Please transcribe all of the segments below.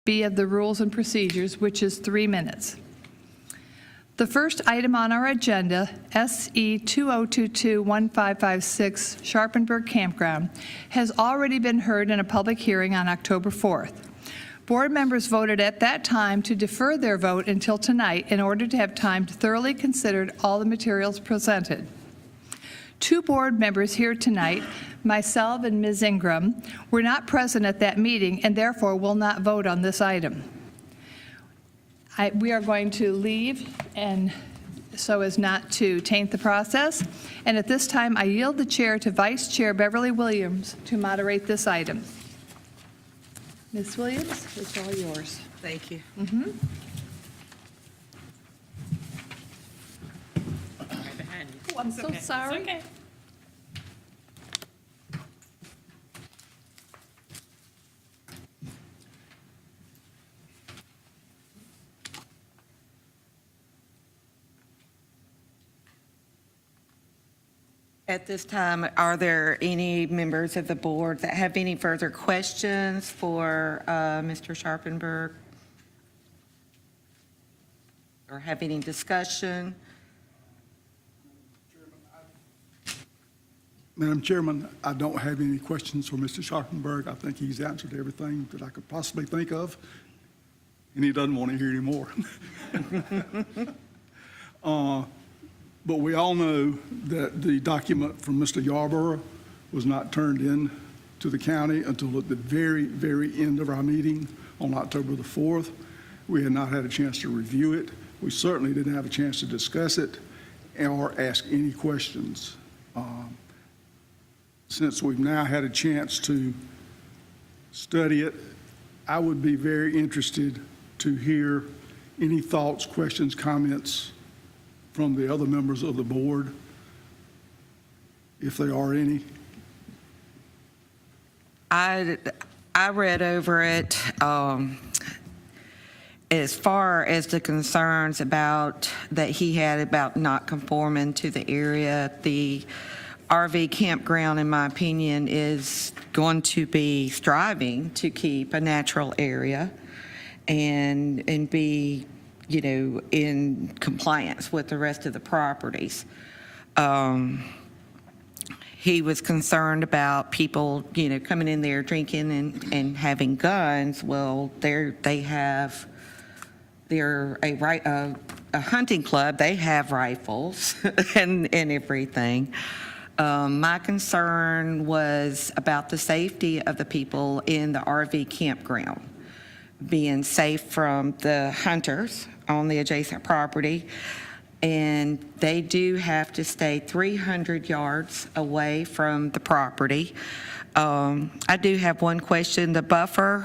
B of the Rules and Procedures, which is 3 minutes. The first item on our agenda, SE 2022-1556 Sharpenburg Campground, has already been heard in a public hearing on October 4th. Board members voted at that time to defer their vote until tonight in order to have time to thoroughly consider all the materials presented. 2 board members here tonight, myself and Ms. Ingram, were not present at that meeting and therefore will not vote on this item. We are going to leave and so as not to taint the process. And at this time, I yield the chair to Vice Chair Beverly Williams to moderate this item. Ms. Williams, it's all yours. Thank you. Oh, I'm so sorry. It's okay. At this time, are there any members of the board that have any further questions for Mr. Sharpenburg? Or have any discussion? Madam Chairman, I don't have any questions for Mr. Sharpenburg. I think he's answered everything that I could possibly think of, and he doesn't want to hear any more. But we all know that the document from Mr. Yarborough was not turned in to the county until at the very, very end of our meeting on October the 4th. We had not had a chance to review it. We certainly didn't have a chance to discuss it or ask any questions. Since we've now had a chance to study it, I would be very interested to hear any thoughts, questions, comments from the other members of the board, if there are any. I read over it. As far as the concerns about that he had about not conforming to the area, the RV campground, in my opinion, is going to be striving to keep a natural area and be, you know, in compliance with the rest of the properties. He was concerned about people, you know, coming in there drinking and having guns. Well, they're a hunting club. They have rifles and everything. My concern was about the safety of the people in the RV campground, being safe from the hunters on the adjacent property. And they do have to stay 300 yards away from the property. I do have one question. The buffer,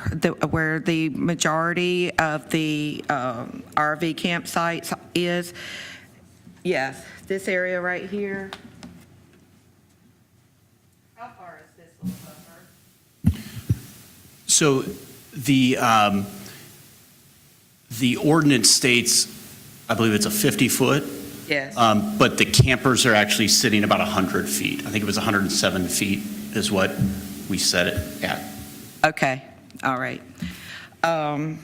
where the majority of the RV campsites is, yes, this area right here. How far is this little buffer? So the ordinance states, I believe it's a 50-foot. Yes. But the campers are actually sitting about 100 feet. I think it was 107 feet is what we set it at. Okay, all right. Do you want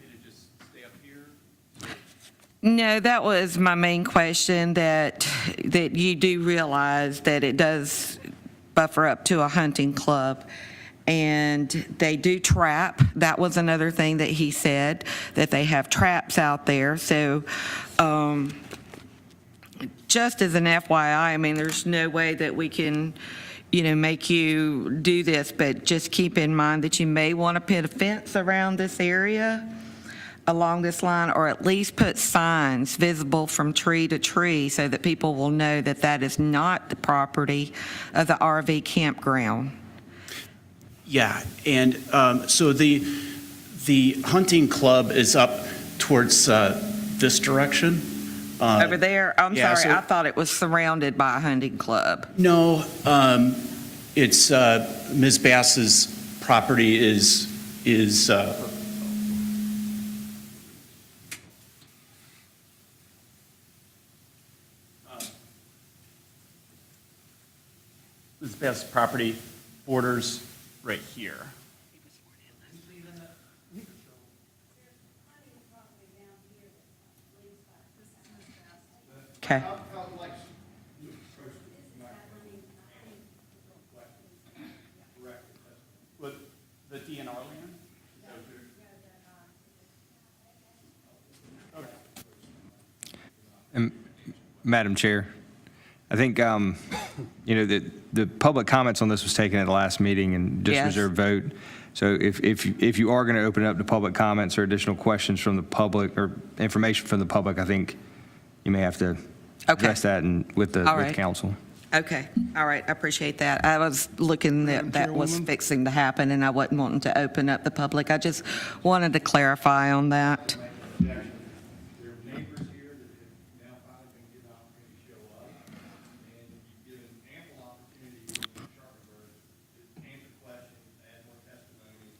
me to just stay up here? No, that was my main question, that you do realize that it does buffer up to a hunting club. And they do trap. That was another thing that he said, that they have traps out there. So just as an FYI, I mean, there's no way that we can, you know, make you do this, but just keep in mind that you may want to put a fence around this area along this line, or at least put signs visible from tree to tree so that people will know that that is not the property of the RV campground. Yeah, and so the hunting club is up towards this direction. Over there? I'm yeah, sorry, so- I thought it was surrounded by a hunting club. No, it's Ms. Bass's property is Ms. Bass's property borders right here. Okay. The DNR land? Madam Chair, I think, the public comments on this was taken at the last meeting and just Yes. reserved vote. So if you are going to open it up to public comments or additional questions from the public or information from the public, I think you may have to address that with All right. council. Okay, all right, I appreciate that. I was looking Madam that was Chairwoman? fixing to happen, and I wasn't wanting to open up the public. I just wanted to clarify on that. There are neighbors here that have now finally been given an opportunity to show up, and you've given ample opportunity to Sharpenburg to answer questions, add more testimony,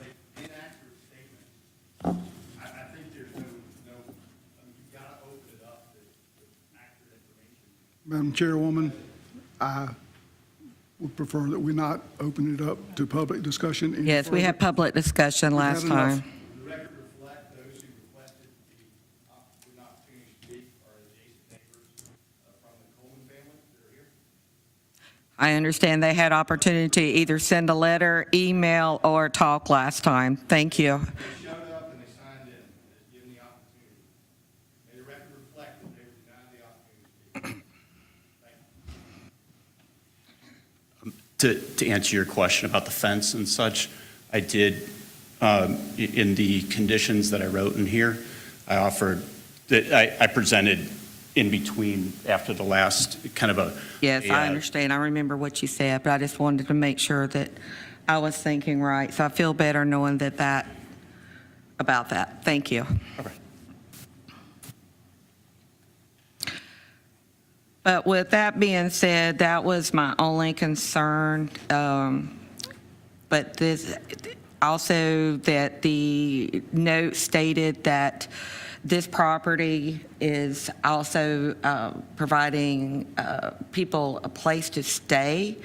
make inaccurate statements. I think there's I mean, you've got to open it up to accurate information. Madam Chairwoman, I would prefer that we not open it up to public discussion any Yes, we further. had public discussion We've had last enough. time. The record reflect those who requested the opportunity to speak are adjacent neighbors from the Coleman family that are here. I understand they had opportunity to either send a letter, email, or talk last time. Thank you. They showed up and they signed in, they given the opportunity. May the record reflect that they were denied the opportunity to speak. To answer your question about the fence and such, I did, in the conditions that I wrote in here, I offered, that I presented in between after the last kind of a. Yes, I a, understand. I remember what you said, but I just wanted to make sure that I was thinking right. So I feel better knowing about that. Thank you. Okay. But with that being said, that was my only concern. But this, also that the note stated that this property is also providing people a place to stay.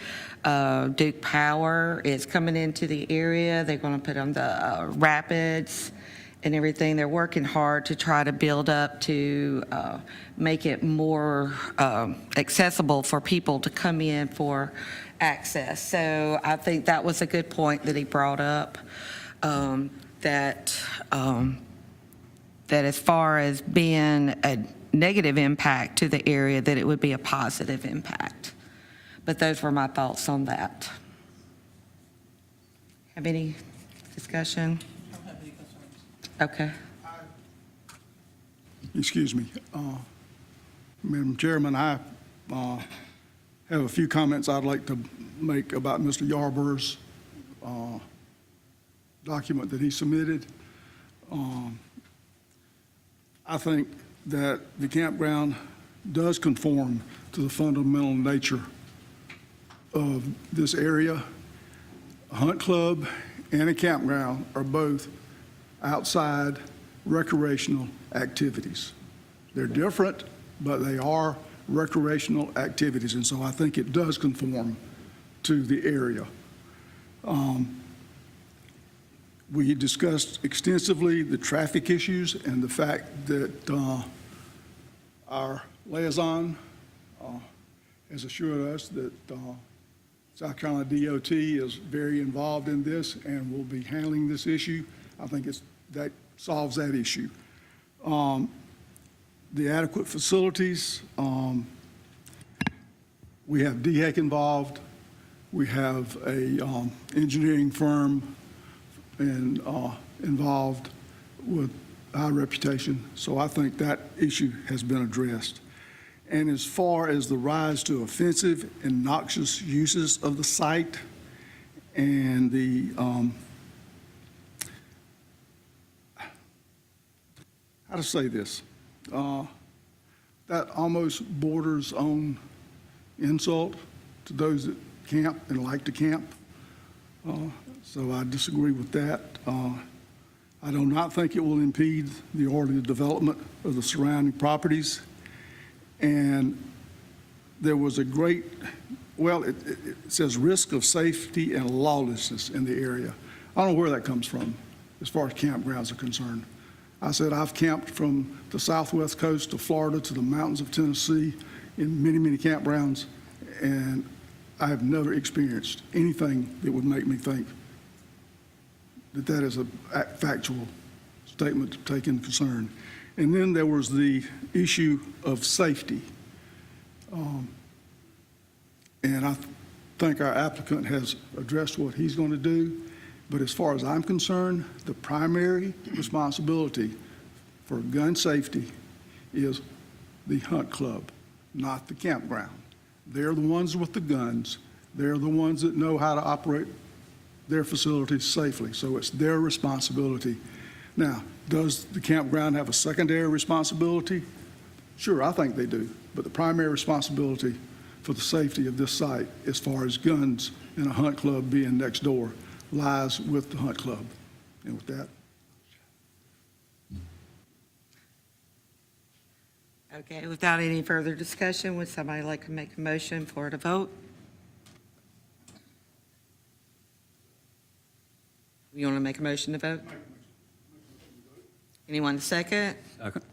Duke Power is coming into the area. They're going to put on the rapids and everything. They're working hard to try to build up to make it more accessible for people to come in for access. So I think that was a good point that he brought up, that as far as being a negative impact to the area, that it would be a positive impact. But those were my thoughts on that. Have any discussion? Okay. Excuse me. Madam Chairman, I have a few comments I'd like to make about Mr. Yarborough's document that he submitted. I think that the campground does conform to the fundamental nature of this area. A hunt club and a campground are both outside recreational activities. They're different, but they are recreational activities, and so I think it does conform to the area. We discussed extensively the traffic issues and the fact that our liaison has assured us that South Carolina DOT is very involved in this and will be handling this issue. I think that solves that issue. The adequate facilities, we have DHEC involved. We have a engineering firm involved with high reputation. So I think that issue has been addressed. And as far as the rise to offensive and noxious uses of the site and the, how to say this, that almost borders on insult to those that camp and like to camp. So I disagree with that. I do not think it will impede the orderly development of the surrounding properties. And there was a great, well, it says risk of safety and lawlessness in the area. I don't know where that comes from as far as campgrounds are concerned. I said, I've camped from the southwest coast of Florida to the mountains of Tennessee in many, many campgrounds, and I have never experienced anything that would make me think that that is a factual statement to take into concern. And then there was the issue of safety. And I think our applicant has addressed what he's going to do. But as far as I'm concerned, the primary responsibility for gun safety is the hunt club, not the campground. They're the ones with the guns. They're the ones that know how to operate their facilities safely. So it's their responsibility. Now, does the campground have a secondary responsibility? Sure, I think they do. But the primary responsibility for the safety of this site, as far as guns and a hunt club being next door, lies with the hunt club. And with that. Okay, without any further discussion, would somebody like to make a motion for the vote? You want to make a motion to vote? Anyone second? Second.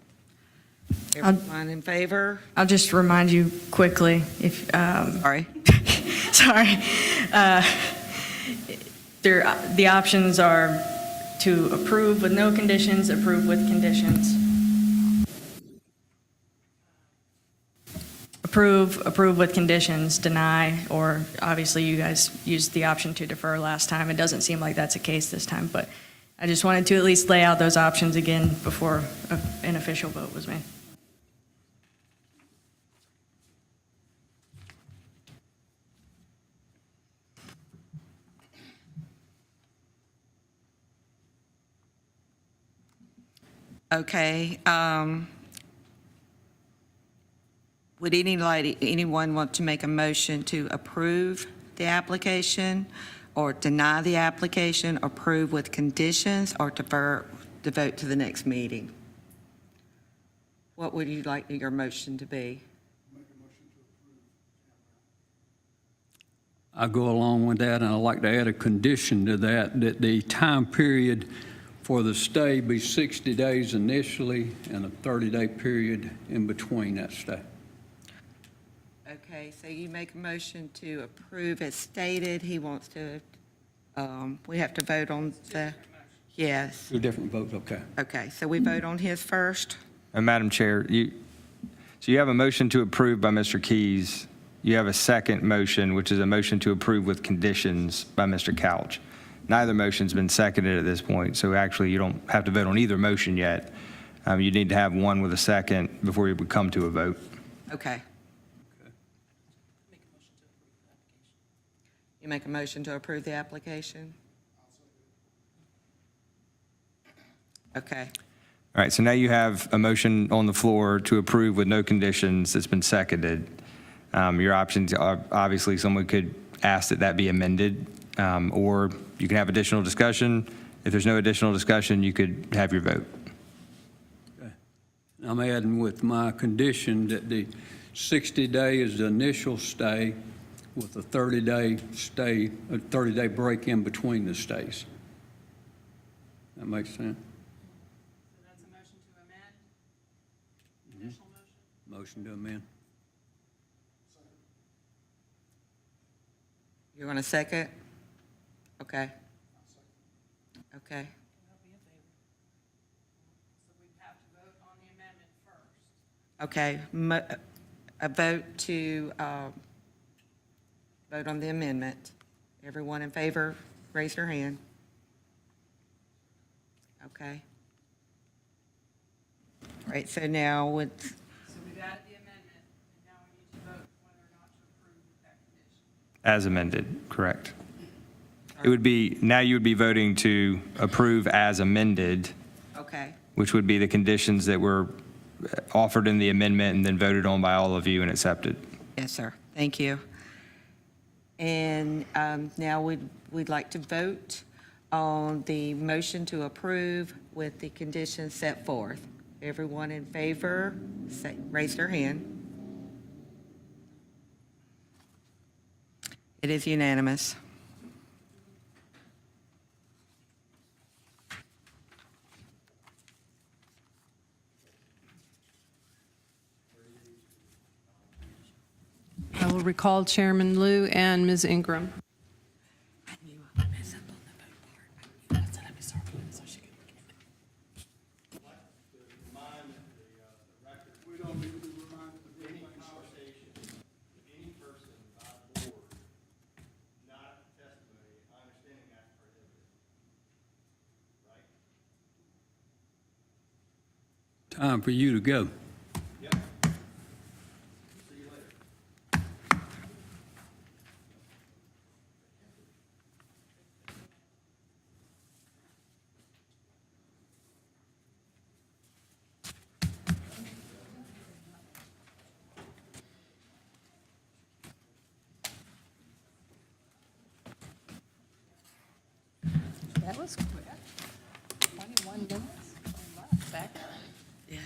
Everyone in favor? I'll just remind you quickly, if, Sorry. sorry. The options are to approve with no conditions, approve with conditions. Approve with conditions, deny, or obviously you guys used the option to defer last time. It doesn't seem like that's the case this time, but I just wanted to at least lay out those options again before an official vote was made. Okay. Would anyone want to make a motion to approve the application or deny the application, approve with conditions, or defer the vote to the next meeting? What would you like your motion to be? I go along with that, and I'd like to add a condition to that, that the time period for the stay be 60 days initially and a 30-day period in between that stay. Okay, so you make a motion to approve as stated. He wants to, we have to vote on the, yes. Two different votes, okay. Okay, so we vote on his first. And Madam Chair, so you have a motion to approve by Mr. Keys. You have a second motion, which is a motion to approve with conditions by Mr. Couch. Neither motion's been seconded at this point, so actually you don't have to vote on either motion yet. You need to have one with a second before you would come to a vote. Okay. You make a motion to approve the application? Okay. All right, so now you have a motion on the floor to approve with no conditions that's been seconded. Your options are, obviously, someone could ask that that be amended, or you can have additional discussion. If there's no additional discussion, you could have your vote. Okay. I'm adding with my condition that the 60-day is the initial stay with a 30-day stay, a 30-day break in between the stays. That makes sense? So that's a motion to amend? Additional motion? Motion to amend. You want a second? Okay. Okay. So we'd have to vote on the amendment first. Okay. A vote to vote on the amendment. Everyone in favor, raise your hand. Okay. All right, so now with, So we've added the amendment, and now we need to vote whether or not to approve with that condition. As amended, correct. It would be, now you would be voting to approve as amended, okay. which would be the conditions that were offered in the amendment and then voted on by all of you and accepted. Yes, sir. Thank you. And now we'd like to vote on the motion to approve with the conditions set forth. Everyone in favor, raise their hand. It is unanimous. will recall Chairman Liu and Ms. Ingram. We don't need to be reminded of Any conversation with any person by the board, not testimony, I understand that's prohibited. Right? Time for you to go. Yep. See you later. That was quick. 21 minutes. Back. Yeah.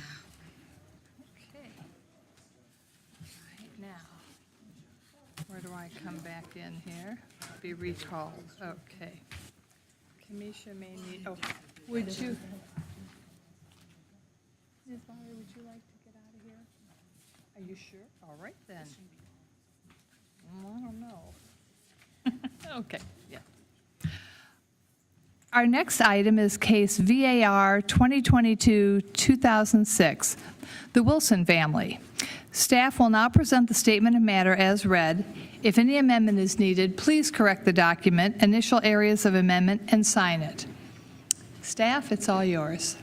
Okay. Right now, where do I come back in here? Be recalled, okay. Kamisha may need, oh, would you? Ms. Meyer, would you like to get out of here? Are you sure? All right then. I don't know. Okay, yeah. Our next item is case VAR 2022-2006, the Wilson family. Staff will now present the statement of matter as read. If any amendment is needed, please correct the document, initial areas of amendment, and sign it. Staff, it's all yours.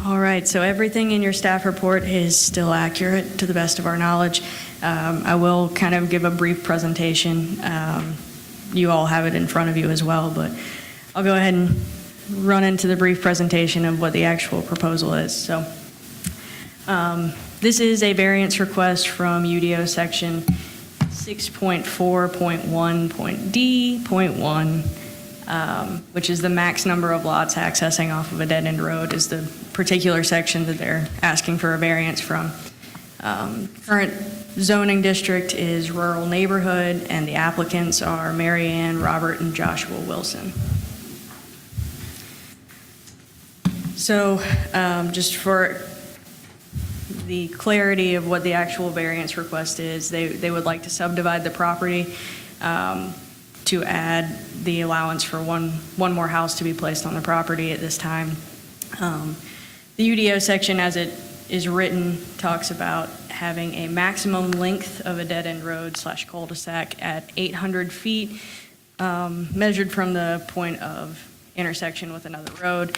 All right, so everything in your staff report is still accurate to the best of our knowledge. I will kind of give a brief presentation. You all have it in front of you as well, but I'll go ahead and run into the brief presentation of what the actual proposal is. So this is a variance request from UDO section 6.4.1.d.1, which is the max number of lots accessing off of a dead-end road, is the particular section that they're asking for a variance from. Current zoning district is rural neighborhood, and the applicants are Mary Ann, Robert, and Joshua Wilson. So just for the clarity of what the actual variance request is, they would like to subdivide the property to add the allowance for one more house to be placed on the property at this time. The UDO section, as it is written, talks about having a maximum length of a dead-end road / cul-de-sac at 800 feet, measured from the point of intersection with another road,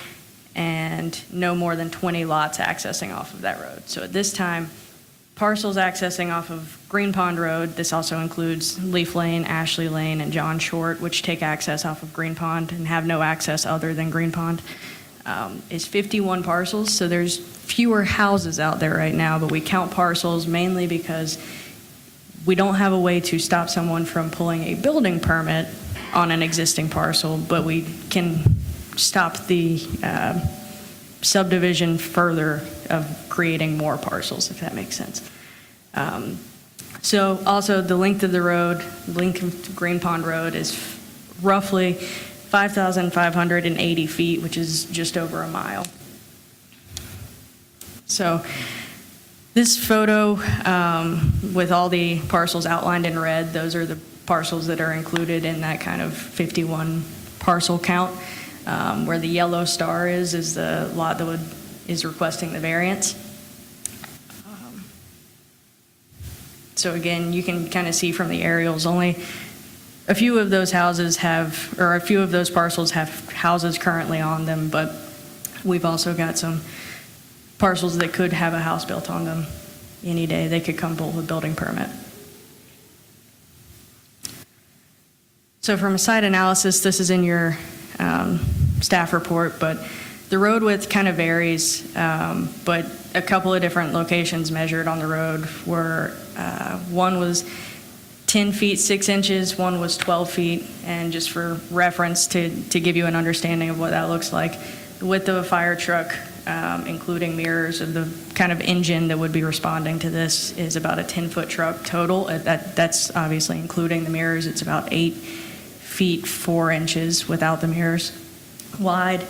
and no more than 20 lots accessing off of that road. So at this time, parcels accessing off of Green Pond Road, this also includes Leaf Lane, Ashley Lane, and John Short, which take access off of Green Pond and have no access other than Green Pond, is 51 parcels. So there's fewer houses out there right now, but we count parcels mainly because we don't have a way to stop someone from pulling a building permit on an existing parcel, but we can stop the subdivision further of creating more parcels, if that makes sense. So also the length of the road, length of Green Pond Road is roughly 5,580 feet, which is just over a mile. So this photo, with all the parcels outlined in red, those are the parcels that are included in that kind of 51 parcel count. Where the yellow star is the lot that is requesting the variance. So again, you can kind of see from the aerials, only a few of those houses have, or a few of those parcels have houses currently on them, but we've also got some parcels that could have a house built on them any day. They could come pull a building permit. So from a site analysis, this is in your staff report, but the road width kind of varies, but a couple of different locations measured on the road were, one was 10 feet 6 inches, one was 12 feet, and just for reference to give you an understanding of what that looks like, the width of a fire truck, including mirrors of the kind of engine that would be responding to this, is about a 10-foot truck total. That's obviously including the mirrors. It's about 8 feet 4 inches without the mirrors wide.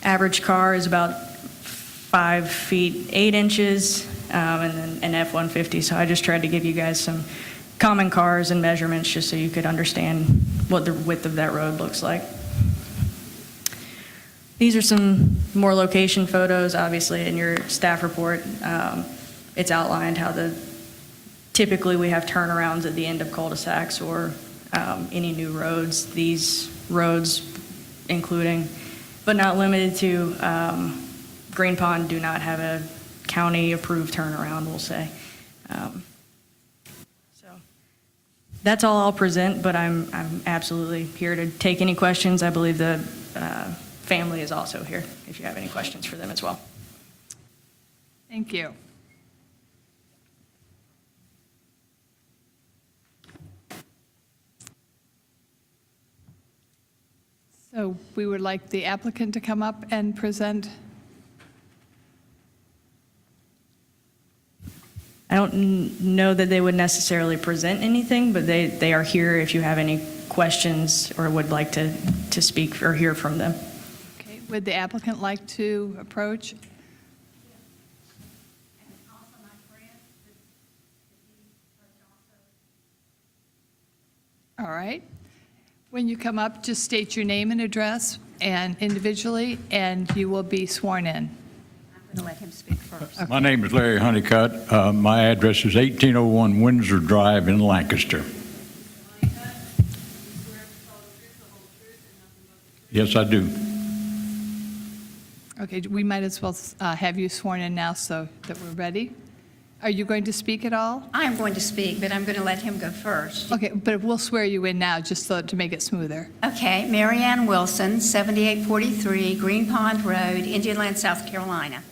Average car is about 5 feet 8 inches, and then an F-150. So I just tried to give you guys some common cars and measurements just so you could understand what the width of that road looks like. These are some more location photos, obviously, in your staff report. It's outlined how typically we have turnarounds at the end of cul-de-sacs or any new roads. These roads, including, but not limited to, Green Pond do not have a county-approved turnaround, we'll say. So that's all I'll present, but I'm absolutely here to take any questions. I believe the family is also here, if you have any questions for them as well. Thank you. So we would like the applicant to come up and present. I don't know that they would necessarily present anything, but they are here if you have any questions or would like to speak or hear from them. Okay, would the applicant like to approach? All right. When you come up, just state your name and address and individually, and you will be sworn in. I'm going to let him speak first. My name is Larry Honeycutt. My address is 1801 Windsor Drive in Lancaster. Yes, I do. Okay, we might as well have you sworn in now so that we're ready. Are you going to speak at all? I am going to speak, but I'm going to let him go first. Okay, but we'll swear you in now just to make it smoother. Okay, Mary Ann Wilson, 7843 Green Pond Road, Indian Land, South Carolina.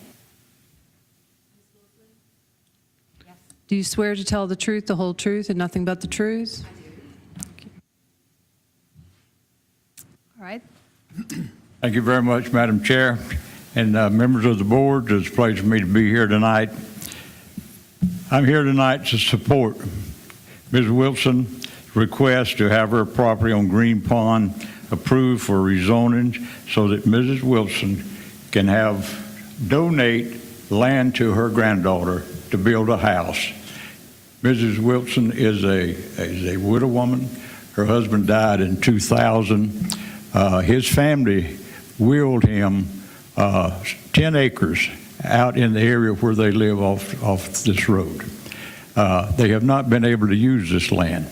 Do you swear to tell the truth, the whole truth, and nothing but the truth? All right. Thank you very much, Madam Chair, and members of the board. It's a pleasure for me to be here tonight. I'm here tonight to support Ms. Wilson's request to have her property on Green Pond approved for rezoning so that Mrs. Wilson can donate land to her granddaughter to build a house. Mrs. Wilson is a widow woman. Her husband died in 2000. His family willed him 10 acres out in the area where they live off this road. They have not been able to use this land.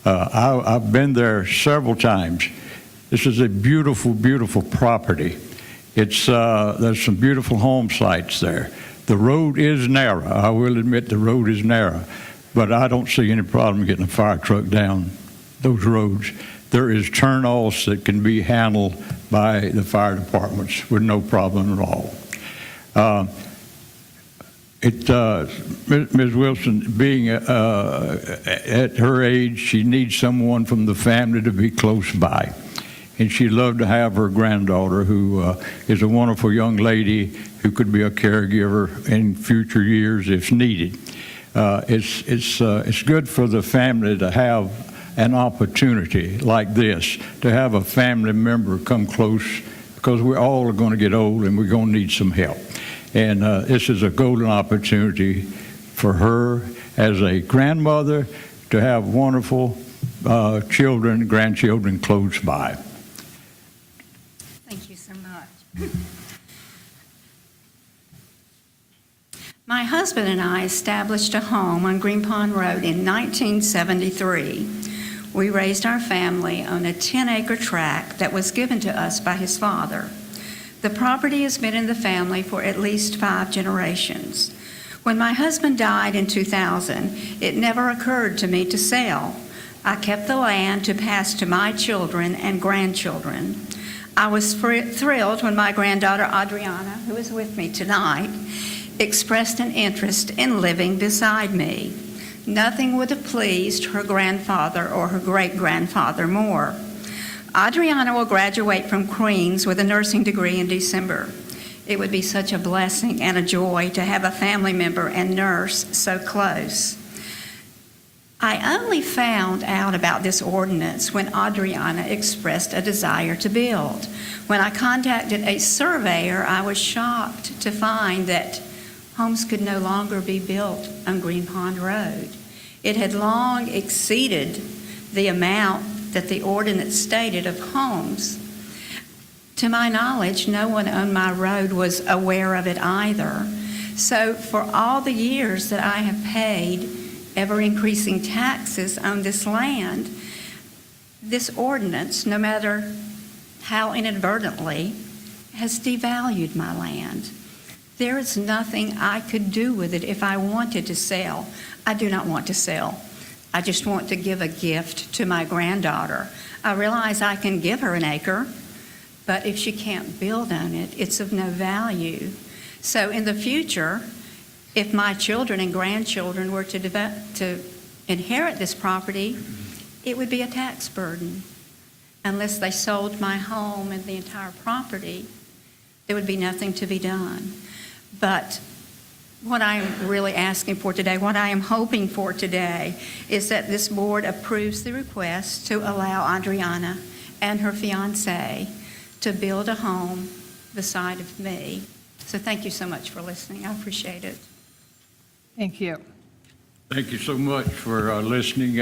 I've been there several times. This is a beautiful, beautiful property. There's some beautiful home sites there. The road is narrow. I will admit the road is narrow, but I don't see any problem getting a fire truck down those roads. There is turnoffs that can be handled by the fire departments with no problem at all. Ms. Wilson, being at her age, she needs someone from the family to be close by. And she'd love to have her granddaughter, who is a wonderful young lady who could be a caregiver in future years if needed. It's good for the family to have an opportunity like this, to have a family member come close, because we all are going to get old and we're going to need some help. And this is a golden opportunity for her as a grandmother to have wonderful grandchildren close by. Thank you so much. My husband and I established a home on Green Pond Road in 1973. We raised our family on a 10-acre tract that was given to us by his father. The property has been in the family for at least 5 generations. When my husband died in 2000, it never occurred to me to sell. I kept the land to pass to my children and grandchildren. I was thrilled when my granddaughter Adriana, who is with me tonight, expressed an interest in living beside me. Nothing would have pleased her grandfather or her great-grandfather more. Adriana will graduate from Queens with a nursing degree in December. It would be such a blessing and a joy to have a family member and nurse so close. I only found out about this ordinance when Adriana expressed a desire to build. When I contacted a surveyor, I was shocked to find that homes could no longer be built on Green Pond Road. It had long exceeded the amount that the ordinance stated of homes. To my knowledge, no one on my road was aware of it either. So for all the years that I have paid ever-increasing taxes on this land, this ordinance, no matter how inadvertently, has devalued my land. There is nothing I could do with it if I wanted to sell. I do not want to sell. I just want to give a gift to my granddaughter. I realize I can give her an acre, but if she can't build on it, it's of no value. So in the future, if my children and grandchildren were to inherit this property, it would be a tax burden. Unless they sold my home and the entire property, there would be nothing to be done. But what I am really asking for today, what I am hoping for today, is that this board approves the request to allow Adriana and her fiancé to build a home beside of me. So thank you so much for listening. I appreciate it. Thank you. Thank you so much for listening.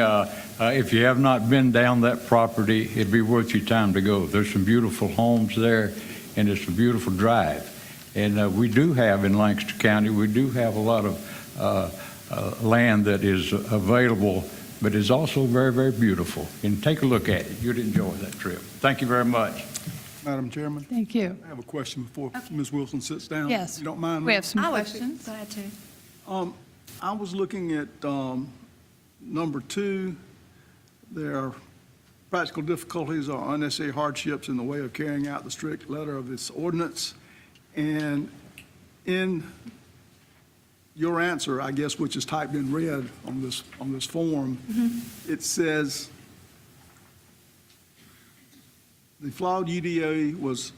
If you have not been down that property, it'd be worth your time to go. There's some beautiful homes there, and it's a beautiful drive. And we do have in Lancaster County, we do have a lot of land that is available, but is also very, very beautiful. And take a look at it. You'd enjoy that trip. Thank you very much. Madam Chairman, Thank you. I have a question before Ms. Wilson sits down. Yes. If you don't mind. We have some I would be questions. glad to. I was looking at number 2. There are practical difficulties or unnecessary hardships in the way of carrying out the strict letter of this ordinance. And in your answer, I guess, which is typed in red on this form, it says, the flawed UDO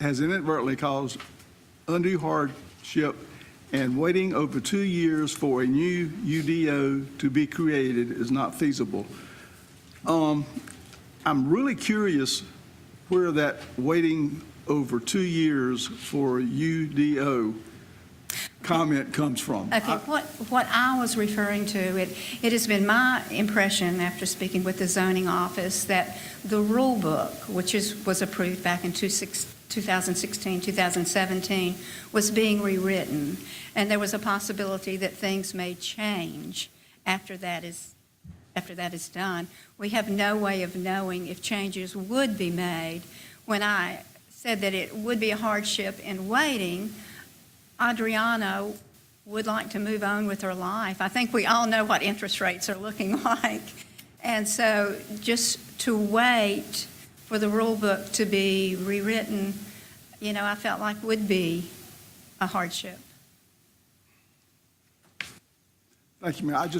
has inadvertently caused undue hardship, and waiting over 2 years for a new UDO to be created is not feasible. I'm really curious where that waiting over 2 years for a UDO comment comes from. Okay, what I was referring to, it has been my impression after speaking with the zoning office that the rule book, which was approved back in 2016, 2017, was being rewritten, and there was a possibility that things may change after that is done. We have no way of knowing if changes would be made. When I said that it would be a hardship in waiting, Adriana would like to move on with her life. I think we all know what interest rates are looking like. And so just to wait for the rule book to be rewritten, I felt like would be a hardship. Thank you, ma'am.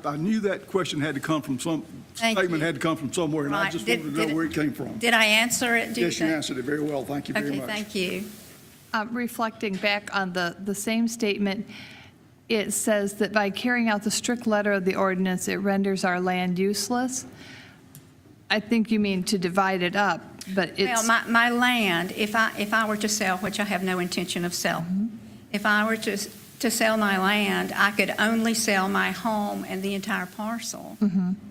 I knew that question had to come from Thank statement you. had to come from somewhere, and I Right. just wanted to know where it came from. Did I answer it? do Yes, you think? answered it very well. Thank you very much. Okay, thank you. Reflecting back on the same statement, it says that by carrying out the strict letter of the ordinance, it renders our land useless. I think you mean to divide it up, but it's... Well, my land, if I were to sell, which I have no intention of selling, if I were to sell my land, I could only sell my home and the entire parcel,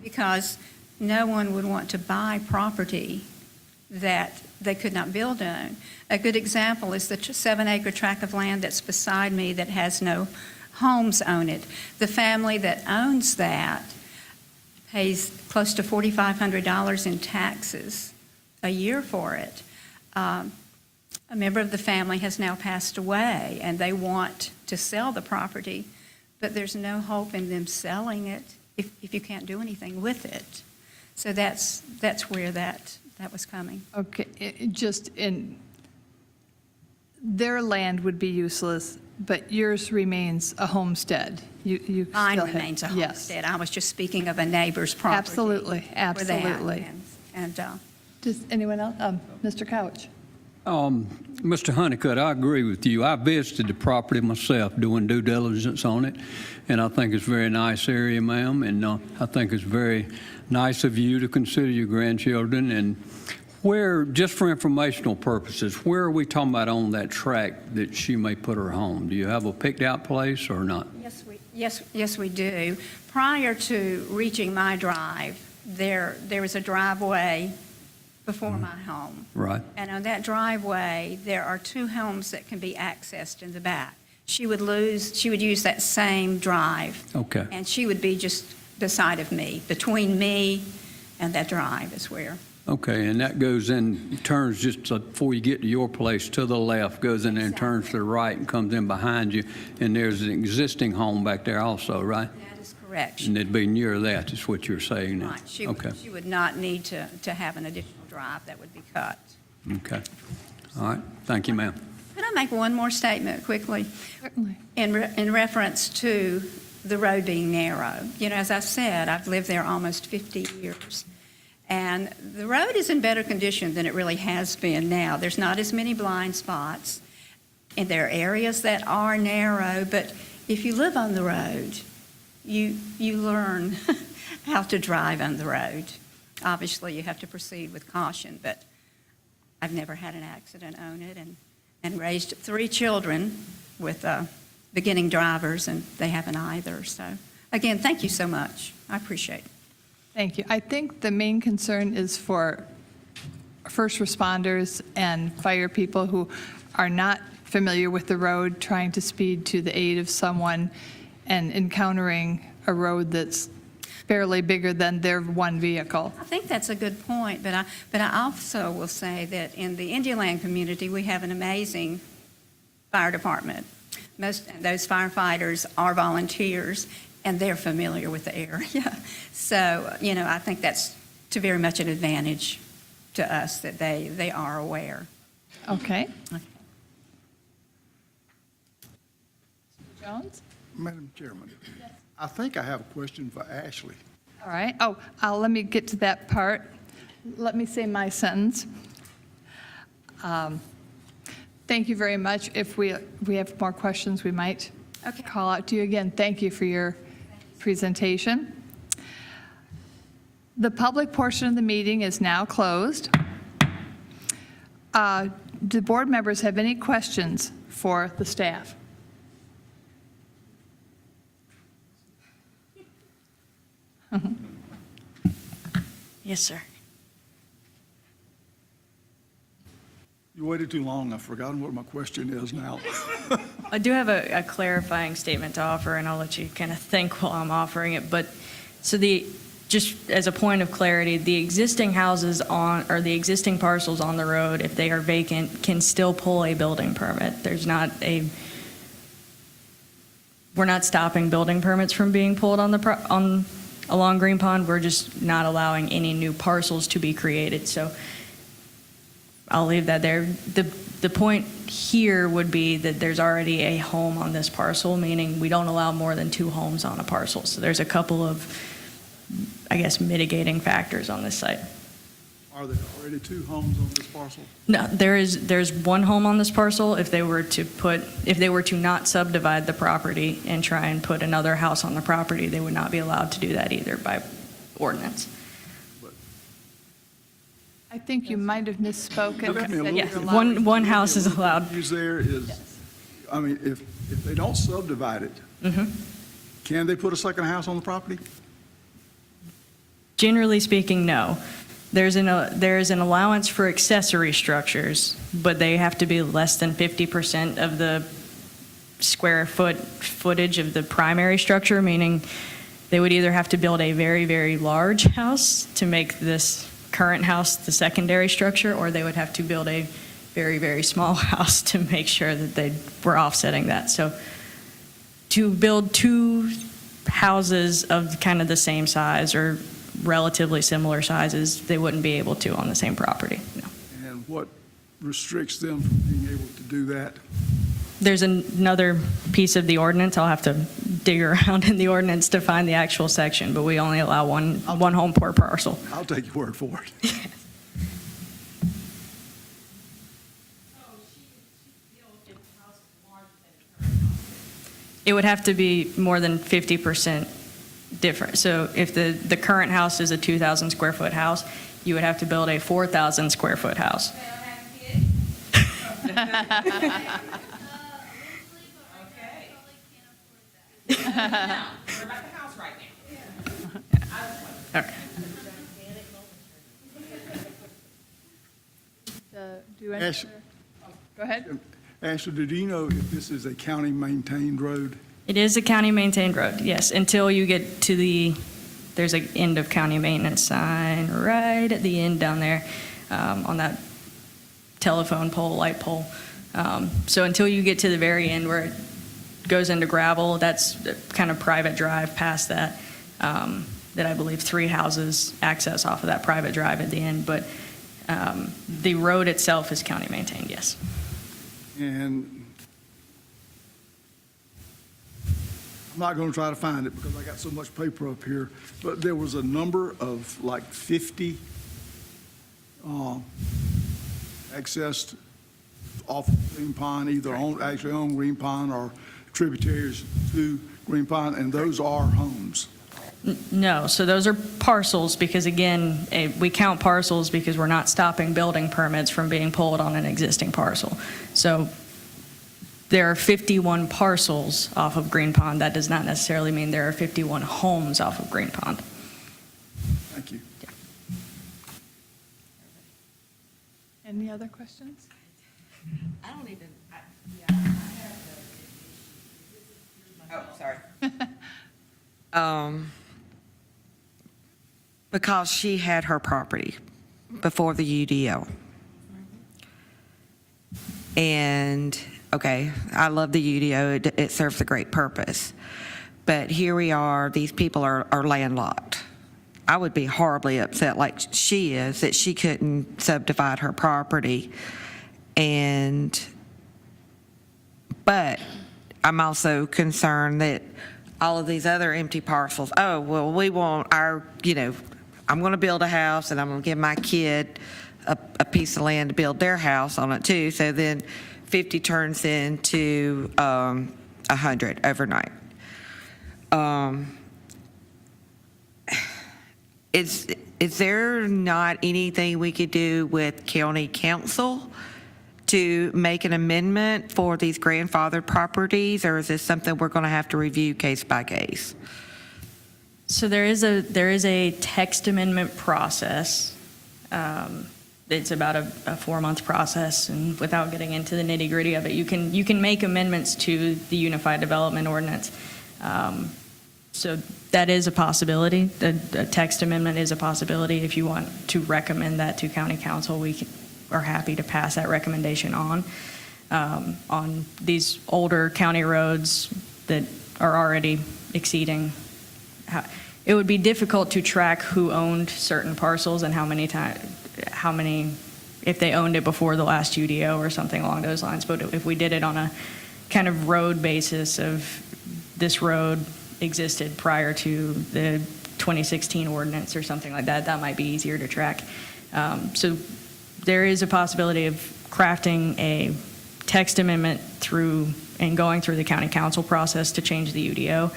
because no one would want to buy property that they could not build on. A good example is the 7-acre tract of land that's beside me that has no homes on it. The family that owns that pays close to $4,500 in taxes a year for it. A member of the family has now passed away, and they want to sell the property, but there's no hope in them selling it if you can't do anything with it. So that's where that was coming. Okay, their land would be useless, but yours remains a homestead. You Mine still have- remains a yes. homestead. I was just speaking of a neighbor's property. Absolutely, where they are. absolutely. And Does anyone else? Mr. Couch? Mr. Honeycutt, I agree with you. I visited the property myself, doing due diligence on it, and I think it's a very nice area, ma'am, and I think it's very nice of you to consider your grandchildren. And Where, just for informational purposes, where are we talking about on that track that she may put her home? Do you have a picked out place or not? Yes, we do. Prior to reaching my drive, there was a driveway before my home. Right. And on that driveway, there are 2 homes that can be accessed in the back. She would use that same drive. Okay. And she would be just beside of me. Between me and that drive is where. Okay, and that goes in, turns just before you get to your place, to the left, goes in and turns to the right and comes in behind you. And there's an existing home back there also, right? That is correct. And it'd be near that, is what you're saying now? Right. She Okay, would not need to have an additional drive that would be cut. okay. All right, thank you, ma'am. Could I make one more statement quickly? Certainly. In reference to the road being narrow. You know, as I said, I've lived there almost 50 years. And the road is in better condition than it really has been now. There's not as many blind spots. And there are areas that are narrow, but if you live on the road, you learn how to drive on the road. Obviously, you have to proceed with caution, but I've never had an accident on it and raised 3 children with beginning drivers, and they haven't either. So, again, thank you so much. I appreciate it. Thank you. I think the main concern is for first responders and fire people who are not familiar with the road, trying to speed to the aid of someone and encountering a road that's barely bigger than their one vehicle. I think that's a good point, but I also will say that in the Indian Land community, we have an amazing fire department. Most of those firefighters are volunteers, and they're familiar with the area. So, you know, I think that's to very much an advantage to us that they are aware. Okay. Jones? Madam Chairman, I think I have a question for Ashley. All right. Oh, let me get to that part. Let me say my sentence. Thank you very much. If we have more questions, we might call out to you again. Thank you for your presentation. The public portion of the meeting is now closed. Do board members have any questions for the staff? Yes, sir. You waited too long. I've forgotten what my question is now. I do have a clarifying statement to offer, and I'll let you kind of think while I'm offering it. But so just as a point of clarity, the existing houses or the existing parcels on the road, if they are vacant, can still pull a building permit. We're not stopping building permits from being pulled along Green Pond. We're just not allowing any new parcels to be created. So I'll leave that there. The point here would be that there's already a home on this parcel, meaning we don't allow more than 2 homes on a parcel. So there's a couple of, I guess, mitigating factors on this site. Are there already 2 homes on this parcel? No, there's 1 home on this parcel. If they were to not subdivide the property and try and put another house on the property, they would not be allowed to do that either by ordinance. I think you might have misspoken. Let me a little Yeah, bit- one house is allowed. Use there is, I mean, if they don't subdivide it, can they put a second house on the property? Generally speaking, no. There's an allowance for accessory structures, but they have to be less than 50% of the footage of the primary structure, meaning they would either have to build a very, very large house to make this current house the secondary structure, or they would have to build a very, very small house to make sure that they were offsetting that. So to build 2 houses of kind of the same size or relatively similar sizes, they wouldn't be able to on the same property. No. And what restricts them from being able to do that? There's another piece of the ordinance. I'll have to dig around in the ordinance to find the actual section, but we only allow one home per parcel. I'll take your word for it. It would have to be more than 50% different. So if the current house is a 2,000 square foot house, you would have to build a 4,000 square foot house. Okay. Ash- Go ahead. Ashley, do you know if this is a county-maintained road? It is a county-maintained road, yes, until you get to there's an end of county maintenance sign right at the end down there on that telephone pole, light pole. So until you get to the very end where it goes into gravel, that's kind of private drive past that, that I believe 3 houses access off of that private drive at the end. But the road itself is county-maintained, yes. And I'm not going to try to find it because I got so much paper up here, but there was a number of like 50 accessed off Green Pond, either actually on Green Pond or tributaries to Green Pond, and those are homes. No, so those are parcels because, again, we count parcels because we're not stopping building permits from being pulled on an existing parcel. So there are 51 parcels off of Green Pond. That does not necessarily mean there are 51 homes off of Green Pond. Thank you. Any other questions? I don't even, oh, sorry. Because she had her property before the UDO. And, okay, I love the UDO, it serves a great purpose. But here we are, these people are landlocked. I would be horribly upset, like she is, that she couldn't subdivide her property. But I'm also concerned that all of these other empty parcels, oh, well, we want our, I'm going to build a house and I'm going to give my kid a piece of land to build their house on it too. So then 50 turns into 100 overnight. Is there not anything we could do with county council to make an amendment for these grandfathered properties, or is this something we're going to have to review case by case? So there is a text amendment process. It's about a 4-month process, and without getting into the nitty-gritty of it, you can make amendments to the Unified Development Ordinance. So that is a possibility. A text amendment is a possibility. If you want to recommend that to county council, we are happy to pass that recommendation on these older county roads that are already exceeding. It would be difficult to track who owned certain parcels and how many, if they owned it before the last UDO or something along those lines. But if we did it on a kind of road basis of this road existed prior to the 2016 ordinance or something like that, that might be easier to track. So there is a possibility of crafting a text amendment through and going through the county council process to change the UDO.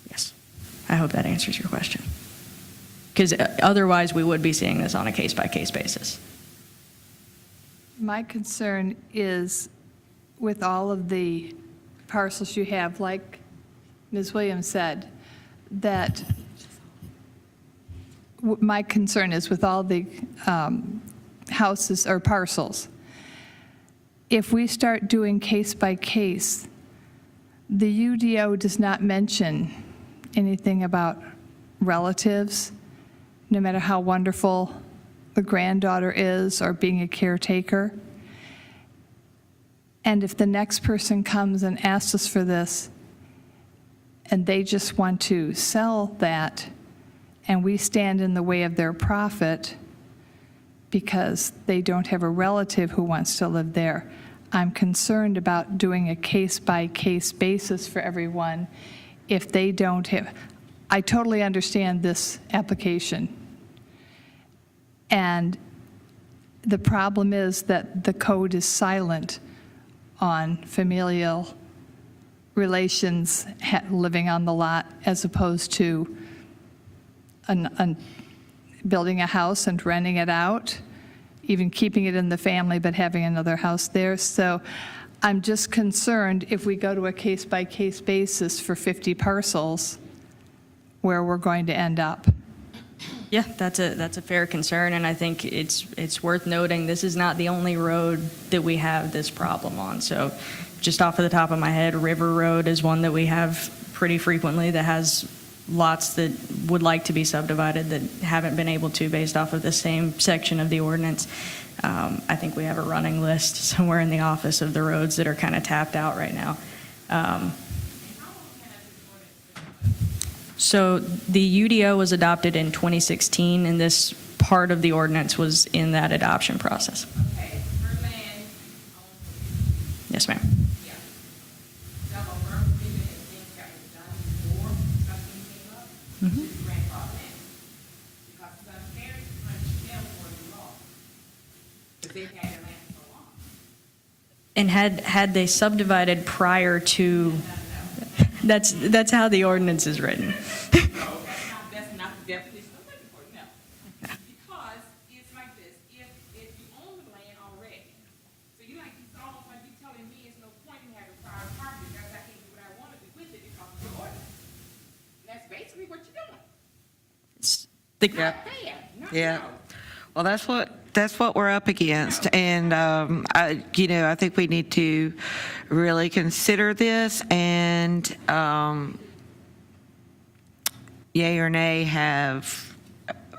Yes, I hope that answers your question. Because otherwise we would be seeing this on a case-by-case basis. My concern is with all of the parcels you have, like Ms. Williams said, that my concern is with all the houses or parcels. If we start doing case by case, the UDO does not mention anything about relatives, no matter how wonderful the granddaughter is or being a caretaker. And if the next person comes and asks us for this, and they just want to sell that, and we stand in the way of their profit because they don't have a relative who wants to live there, I'm concerned about doing a case-by-case basis for everyone if they don't have. I totally understand this application. And the problem is that the code is silent on familial relations living on the lot as opposed to building a house and renting it out, even keeping it in the family, but having another house there. So I'm just concerned if we go to a case-by-case basis for 50 parcels, where we're going to end up. Yeah, that's a fair concern, and I think it's worth noting, this is not the only road that we have this problem on. So just off of the top of my head, River Road is one that we have pretty frequently that has lots that would like to be subdivided that haven't been able to based off of the same section of the ordinance. I think we have a running list somewhere in the office of the roads that are kind of tapped out right now. So the UDO was adopted in 2016, and this part of the ordinance was in that adoption process. Okay, for land, Yes, ma'am. yeah. So a firm provision is things that was done before something came up, this is grandfather land. Because some parents punish them for the law. Because they've had their land for so long. And had they subdivided prior to, that's how the ordinance is written. No, that's not the definition I'm looking for, no. Because it's like this, if you own the land already, so it's almost like you telling me it's no point in having private property because I can't do what I want to do with it because of the ordinance. And that's basically what you're doing. The- Yep. Fair, no, Yeah. no. Well, that's what we're up against, and I think we need to really consider this, and yay or nay have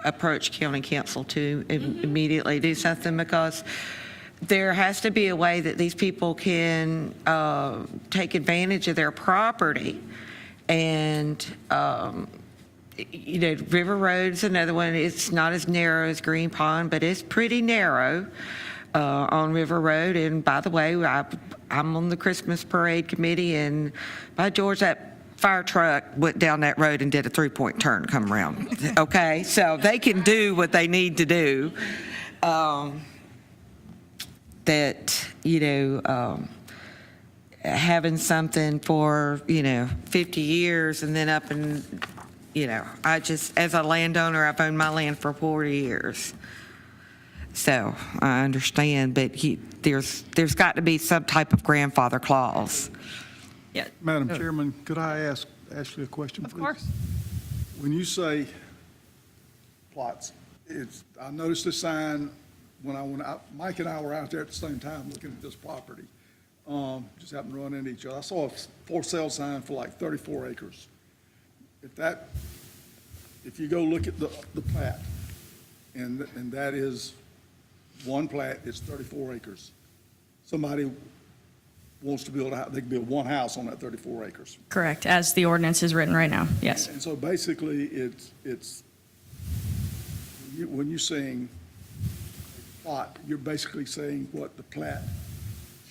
approached county council to immediately do something, because there has to be a way that these people can take advantage of their property, and River Road's another one. It's not as narrow as Green Pond, but it's pretty narrow on River Road. And by the way, I'm on the Christmas parade committee, and by George, that fire truck went down that road and did a 3-point turn, come around. Okay, so they can do what they need to do. Having something for 50 years and then up and I just, as a landowner, I've owned my land for 40 years. So I understand, but there's got to be some type of grandfather clause. Yeah. Madam Chairman, could I ask Ashley a question, please? Of course. When you say plots, I noticed a sign when I went out, Mike and I were out there at the same time looking at this property. Just happened to run into each other. I saw a for sale sign for like 34 acres. If you go look at the plat, and that is one plat, it's 34 acres. Somebody wants to build a house, they can build one house on that 34 acres. Correct, as the ordinance is written right now, yes. And so basically, it's when you're saying plot, you're basically saying what the plat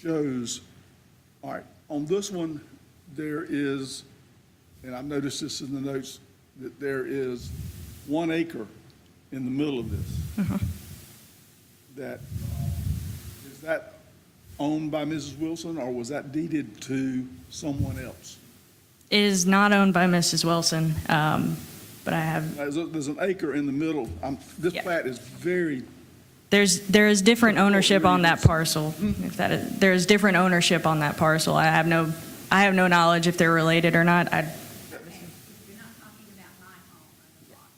shows. All right, on this one, there is, and I've noticed this in the notes, that there is 1 acre in the middle of this. Is that owned by Mrs. Wilson, or was that deeded to someone else? It is not owned by Mrs. Wilson, but I have, There's an acre in the middle. This Yeah. plat is very, there is different ownership on that parcel. If that is, there is different ownership on that parcel. I have no knowledge if they're related or not. You're not talking about my home on the block.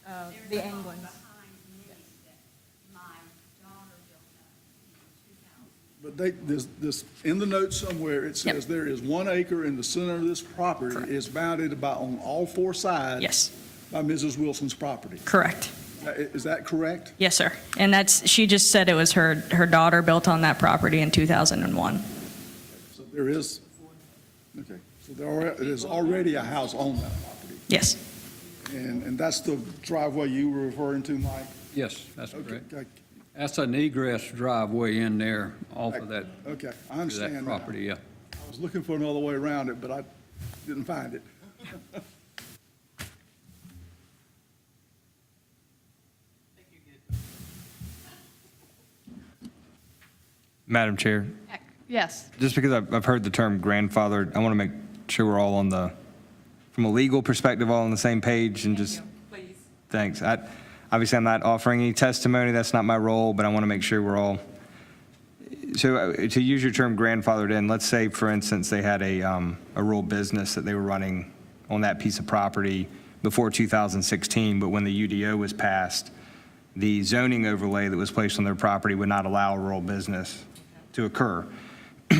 the There's a home Anglins. behind me that my daughter built in 2000. but there's this, in the notes somewhere, it says Yep. there is 1 acre in the center of this property. Correct. It's bounded about on all 4 sides. Yes, By Mrs. Wilson's property. correct. Is that correct? Yes, sir. And she just said it was her daughter built on that property in 2001. So there is, okay, so there's already a house on that property. Yes, And that's the driveway you were referring to, Mike? Yes, that's Okay, correct. okay, That's an egress driveway in there off of that, okay, I to understand that now. property, yeah. I was looking for another way around it, but I didn't find it. Madam Chair, Yes. just because I've heard the term grandfather, I want to make sure we're all on from a legal perspective, all on the same page and just. Please. Thanks. Obviously, I'm not offering any testimony. That's not my role, but I want to make sure we're all, so to use your term grandfathered in, let's say, for instance, they had a rural business that they were running on that piece of property before 2016, but when the UDO was passed, the zoning overlay that was placed on their property would not allow a rural business to occur.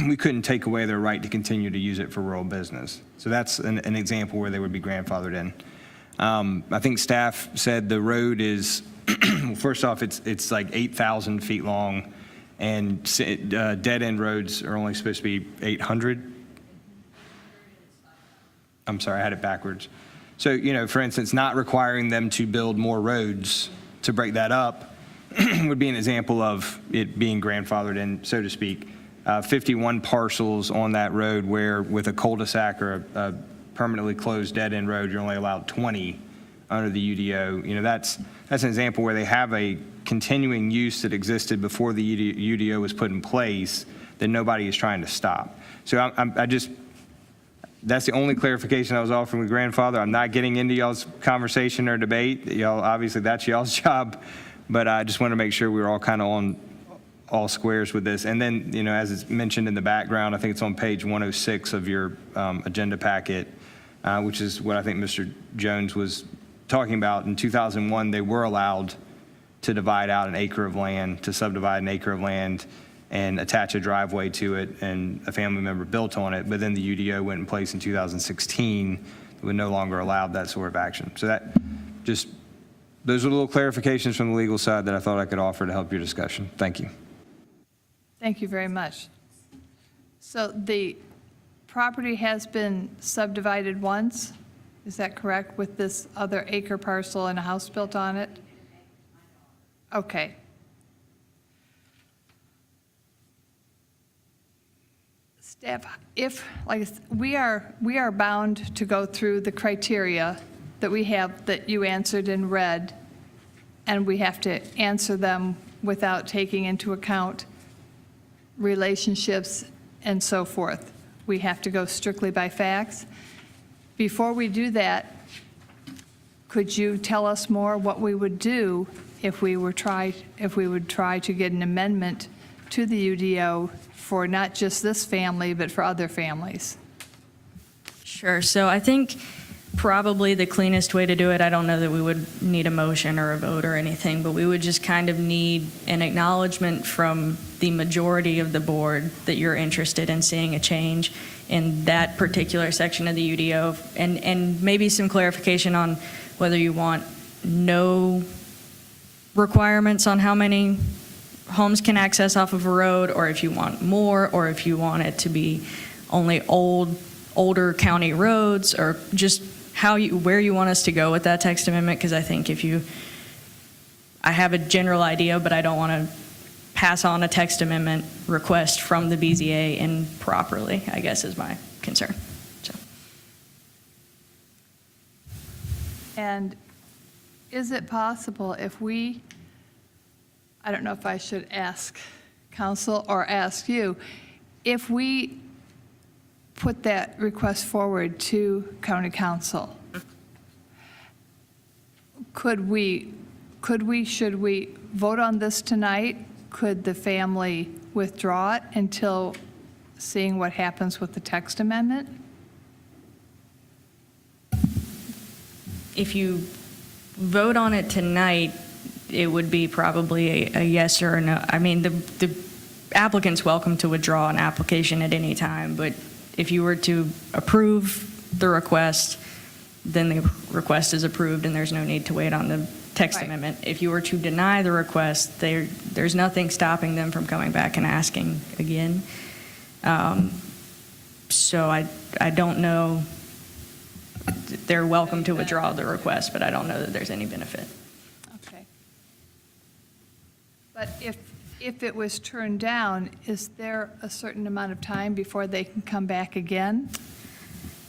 We couldn't take away their right to continue to use it for rural business. So that's an example where they would be grandfathered in. I think staff said the road is, first off, it's like 8,000 feet long, and dead-end roads are only supposed to be 800. I'm sorry, I had it backwards. So, for instance, not requiring them to build more roads to break that up would be an example of it being grandfathered in, so to speak. 51 parcels on that road where with a cul-de-sac or a permanently closed dead-end road, you're only allowed 20 under the UDO. That's an example where they have a continuing use that existed before the UDO was put in place that nobody is trying to stop. So that's the only clarification I was offering with grandfather. I'm not getting into y'all's conversation or debate. Y'all, obviously, that's y'all's job. But I just want to make sure we're all kind of on all squares with this. And then, as it's mentioned in the background, I think it's on page 106 of your agenda packet, which is what I think Mr. Jones was talking about. In 2001, they were allowed to divide out an acre of land, to subdivide an acre of land and attach a driveway to it, and a family member built on it. But then the UDO went in place in 2016. It would no longer allow that sort of action. So those are little clarifications from the legal side that I thought I could offer to help your discussion. Thank you. Thank you very much. So the property has been subdivided once, is that correct, with this other acre parcel and a house built on it? Okay. Staff, we are bound to go through the criteria that we have that you answered in red, and we have to answer them without taking into account relationships and so forth. We have to go strictly by facts. Before we do that, could you tell us more what we would do if we would try to get an amendment to the UDO for not just this family, but for other families? Sure. So I think probably the cleanest way to do it, I don't know that we would need a motion or a vote or anything, but we would just kind of need an acknowledgement from the majority of the board that you're interested in seeing a change in that particular section of the UDO, and maybe some clarification on whether you want no requirements on how many homes can access off of a road, or if you want more, or if you want it to be only older county roads, or just where you want us to go with that text amendment, because I think I have a general idea, but I don't want to pass on a text amendment request from the BZA improperly, I guess is my concern. So. And is it possible if I don't know if I should ask council or ask you, if we put that request forward to county council, should we vote on this tonight? Could the family withdraw it until seeing what happens with the text amendment? If you vote on it tonight, it would be probably a yes or a no. I mean, the applicant's welcome to withdraw an application at any time, but if you were to approve the request, then the request is approved and there's no need to wait on the text Right. amendment. If you were to deny the request, there's nothing stopping them from coming back and asking again. So I don't know. They're welcome to withdraw the request, but I don't know that there's any benefit. Okay. But if it was turned down, is there a certain amount of time before they can come back again?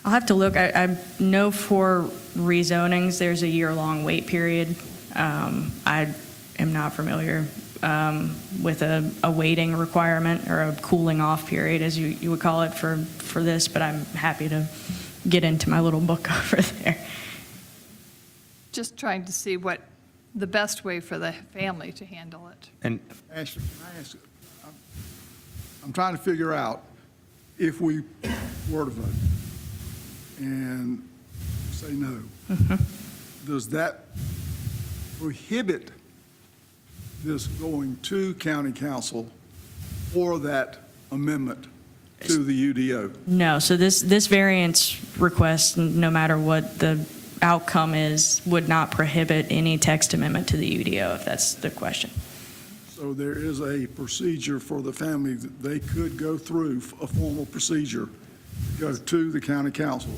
I'll have to look. I know for rezonings, there's a year-long wait period. I am not familiar with a waiting requirement or a cooling off period, as you would call it, for this, but I'm happy to get into my little book over there. Just trying to see what the best way for the family to handle it. And Ashley, can I ask, I'm trying to figure out, if we were to vote and say no, does that prohibit this going to county council for that amendment to the UDO? No, so this variance request, no matter what the outcome is, would not prohibit any text amendment to the UDO, if that's the question. So there is a procedure for the family that they could go through, a formal procedure, go to the county council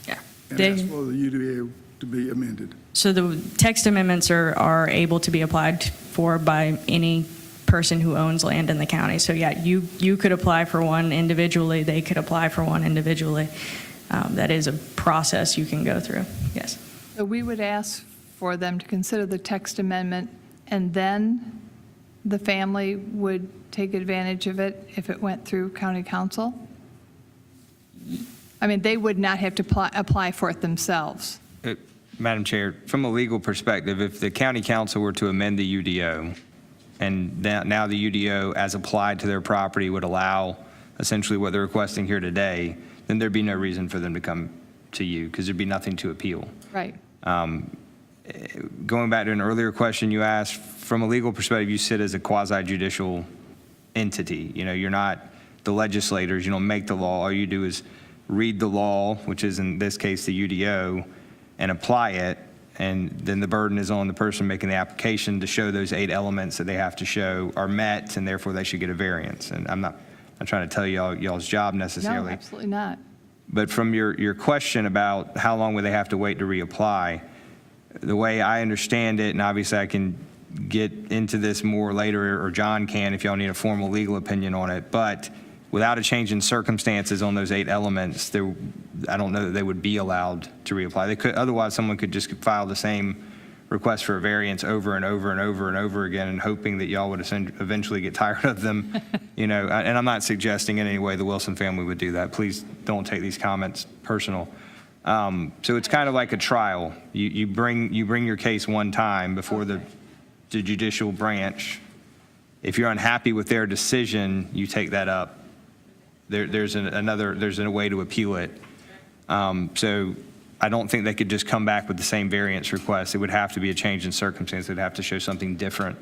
Yeah. and ask for the UDO to be amended. So the text amendments are able to be applied for by any person who owns land in the county. So yeah, you could apply for one individually, they could apply for one individually. That is a process you can go through, yes. So we would ask for them to consider the text amendment, and then the family would take advantage of it if it went through county council? I mean, they would not have to apply for it themselves. Madam Chair, from a legal perspective, if the county council were to amend the UDO, and now the UDO, as applied to their property, would allow essentially what they're requesting here today, then there'd be no reason for them to come to you, because there'd be nothing to appeal. Right. Going back to an earlier question you asked, from a legal perspective, you sit as a quasi-judicial entity. You know, you're not the legislators, you don't make the law. All you do is read the law, which is in this case the UDO, and apply it, and then the burden is on the person making the application to show those 8 elements that they have to show are met, and therefore they should get a variance. And I'm not trying to tell y'all's job No, necessarily. absolutely not. But from your question about how long would they have to wait to reapply, the way I understand it, and obviously I can get into this more later, or John can if y'all need a formal legal opinion on it, but without a change in circumstances on those 8 elements, I don't know that they would be allowed to reapply. They could, otherwise someone could just file the same request for a variance over and over and over and over again, and hoping that y'all would eventually get tired of them. You know, and I'm not suggesting in any way the Wilson family would do that. Please don't take these comments personal. So it's kind of like a trial. You bring your case one time before the judicial branch. If you're unhappy with their decision, you take that up. There's a way to appeal it. So I don't think they could just come back with the same variance request. It would have to be a change in circumstance. They'd have to show something different,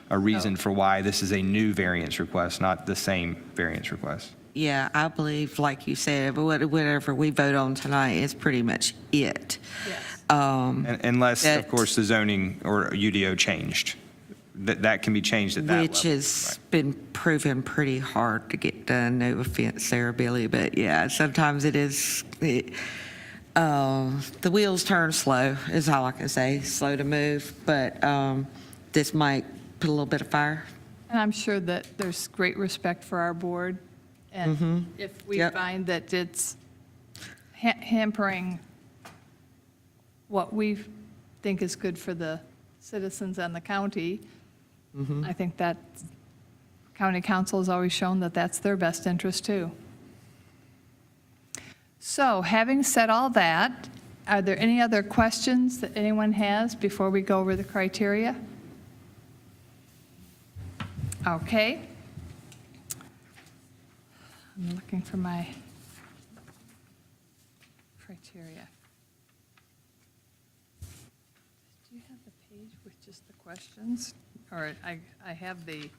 a reason for why this is a new variance request, not the same variance request. Yeah, I believe, like you said, whatever we vote on tonight is pretty much it. Yes. Unless, of course, the zoning or UDO changed. That can be changed at that level. Which has been proven pretty hard to get done. No offense, Sarah Billy, but yeah, sometimes it is. The wheels turn slow, is all I can say. Slow to move, but this might put a little bit of fire. And I'm sure that there's great respect for our board, and if we Yep. find that it's hampering what we think is good for the citizens and the county, I think that county council has always shown that that's their best interest too. So having said all that, are there any other questions that anyone has before we go over the criteria? Okay. I'm looking for my criteria. Do you have the page with just the questions? Or I have the,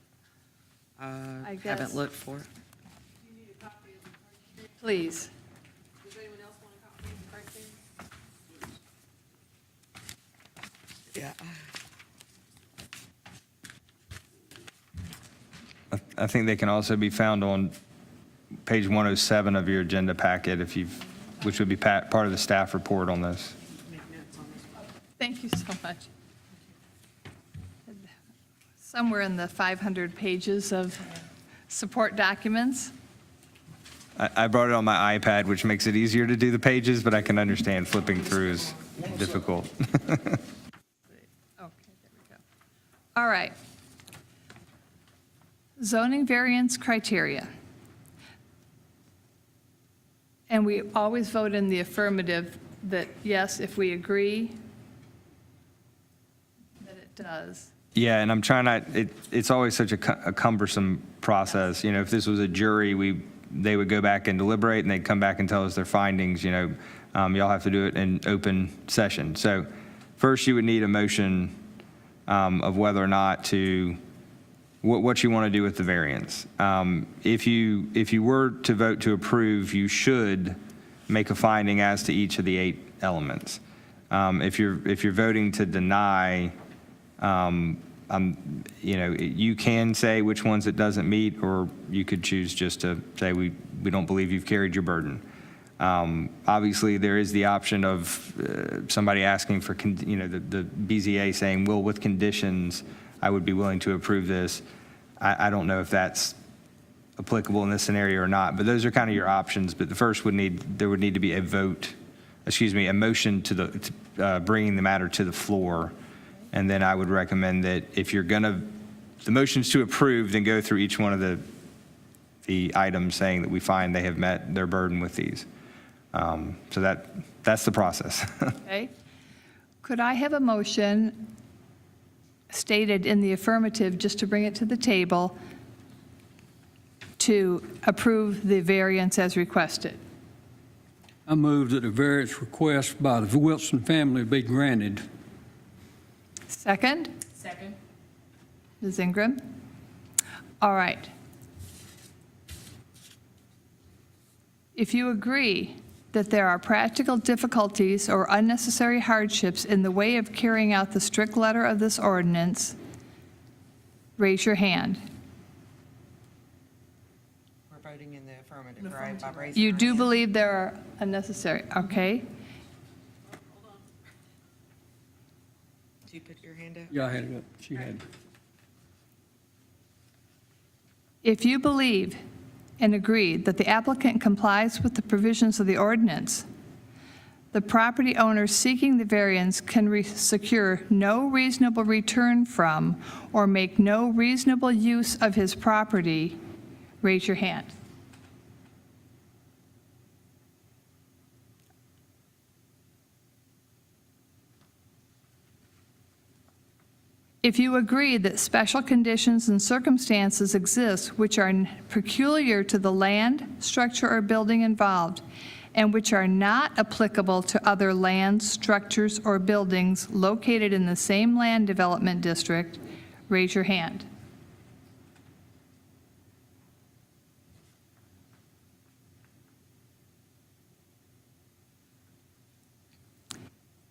I guess. Haven't looked for it. Please. Does anyone else want a copy of the criteria? Yeah. I think they can also be found on page 107 of your agenda packet, which would be part of the staff report on this. Thank you so much. Somewhere in the 500 pages of support documents. I brought it on my iPad, which makes it easier to do the pages, but I can understand flipping through is difficult. Okay, there we go. All right. Zoning variance criteria. And we always vote in the affirmative that, yes, if we agree that it does. Yeah, and I'm trying not, it's always such a cumbersome process. You know, if this was a jury, they would go back and deliberate, and they'd come back and tell us their findings, you know. Y'all have to do it in open session. So first, you would need a motion of whether or not to, what you want to do with the variance. If you were to vote to approve, you should make a finding as to each of the 8 elements. If you're voting to deny, you know, you can say which ones it doesn't meet, or you could choose just to say we don't believe you've carried your burden. Obviously, there is the option of somebody asking for, you know, the BZA saying, well, with conditions, I would be willing to approve this. I don't know if that's applicable in this scenario or not, but those are kind of your options. But the first there would need to be a vote, a motion to bringing the matter to the floor. And then I would recommend that if you're the motion's to approve, then go through each one of the items saying that we find they have met their burden with these. So that's the process. Okay. Could I have a motion stated in the affirmative, just to bring it to the table, to approve the variance as requested? I move that a variance request by the Wilson family be granted. Second? Second. Ms. Ingram? All right. If you agree that there are practical difficulties or unnecessary hardships in the way of carrying out the strict letter of this ordinance, raise your hand. We're voting in the affirmative, right? By raising You our do hand. believe there are unnecessary, okay? Did you put your hand up? Yeah, I had it up. She had it. If you believe and agree that the applicant complies with the provisions of the ordinance, the property owner seeking the variance can secure no reasonable return from or make no reasonable use of his property, raise your hand. If you agree that special conditions and circumstances exist which are peculiar to the land, structure, or building involved, and which are not applicable to other lands, structures, or buildings located in the same land development district, raise your hand.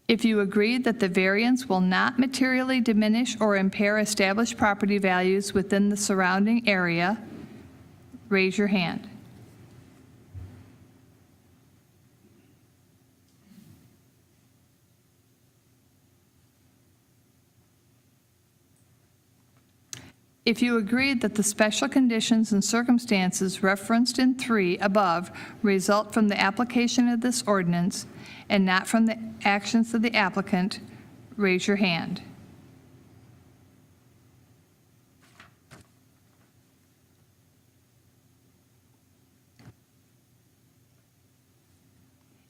If you agree that the variance will not materially diminish or impair established property values within the surrounding area, raise your hand. If you agree that the special conditions and circumstances referenced in 3 above result from the application of this ordinance and not from the actions of the applicant, raise your hand.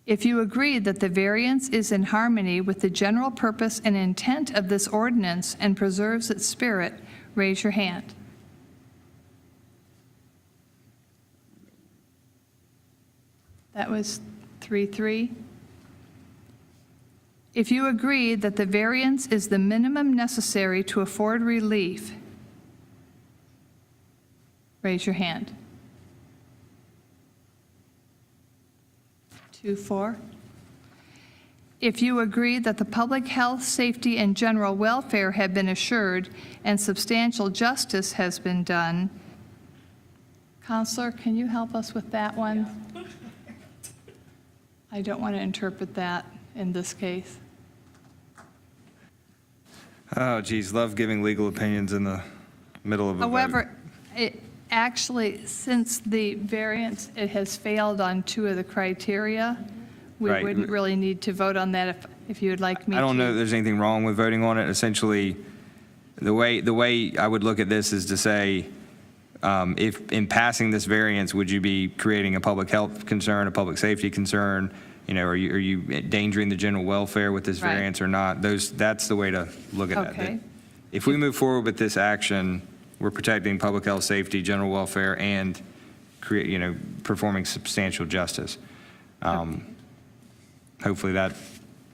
If you agree that the variance is in harmony with the general purpose and intent of this ordinance and preserves its spirit, raise your hand. That was 3-3. If you agree that the variance is the minimum necessary to afford relief, raise your hand. 2-4. If you agree that the public health, safety, and general welfare have been assured and substantial justice has been done, Counselor, can you help us with that one? I don't want to interpret that in this case. Oh, geez, love giving legal opinions in the middle of a vote. However, it actually, since the variance, it has failed on 2 of the criteria, we Right. wouldn't really need to vote on that if you would like me to. I don't know that there's anything wrong with voting on it. Essentially, the way I would look at this is to say, if in passing this variance, would you be creating a public health concern, a public safety concern? You know, are you endangering the general welfare with this Right. variance or not? That's the way to look at Okay. if we move forward with this action, we're protecting public health, safety, general welfare, and performing substantial justice. Hopefully that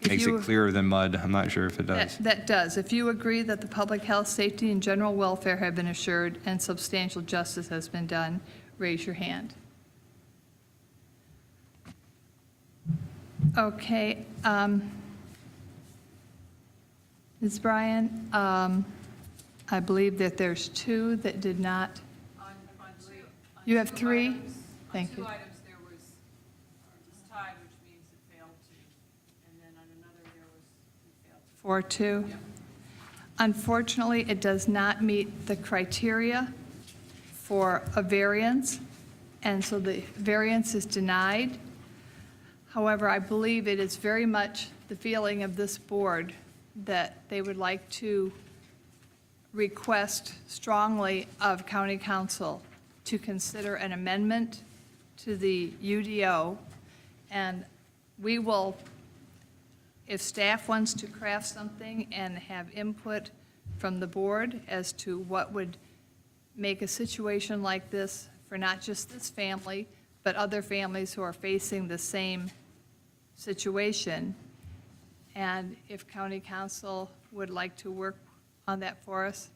makes it clearer than mud. I'm not sure if it does. That does. If you agree that the public health, safety, and general welfare have been assured and substantial justice has been done, raise your hand. Okay. Ms. Bryan, I believe that there's two that did not. You have three? Thank you. On 2 items, there was tied, which means it failed to, and then on another, there was, it failed to. 4-2. Unfortunately, it does not meet the criteria for a variance, and so the variance is denied. However, I believe it is very much the feeling of this board that they would like to request strongly of county council to consider an amendment to the UDO, and we will, if staff wants to craft something and have input from the board as to what would make a situation like this for not just this family, but other families who are facing the same situation, and if county council would like to work on that for us.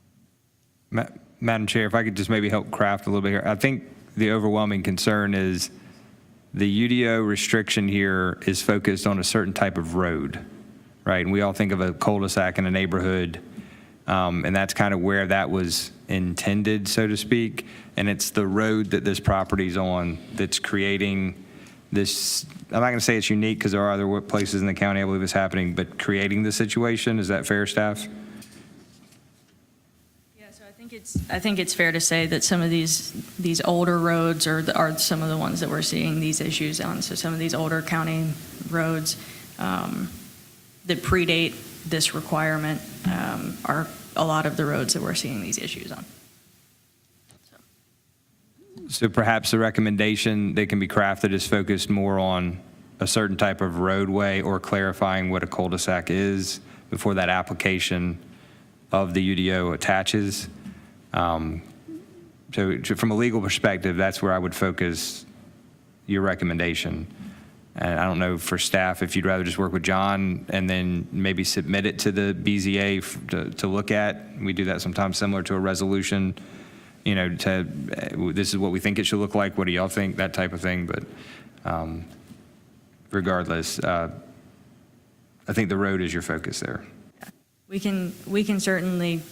Madam Chair, if I could just maybe help craft a little bit here. I think the overwhelming concern is the UDO restriction here is focused on a certain type of road, right? And we all think of a cul-de-sac in a neighborhood, and that's kind of where that was intended, so to speak. And it's the road that this property's on that's creating this, I'm not going to say it's unique because there are other places in the county I believe it's happening, but creating the situation. Is that fair, staff? Yeah, so I think it's fair to say that some of these older roads are some of the ones that we're seeing these issues on. So some of these older county roads that predate this requirement are a lot of the roads that we're seeing these issues on. So perhaps the recommendation that can be crafted is focused more on a certain type of roadway or clarifying what a cul-de-sac is before that application of the UDO attaches. So from a legal perspective, that's where I would focus your recommendation. And I don't know for staff if you'd rather just work with John and then maybe submit it to the BZA to look at. We do that sometimes similar to a resolution, this is what we think it should look like. What do y'all think? That type of thing. But regardless, I think the road is your focus there. We can certainly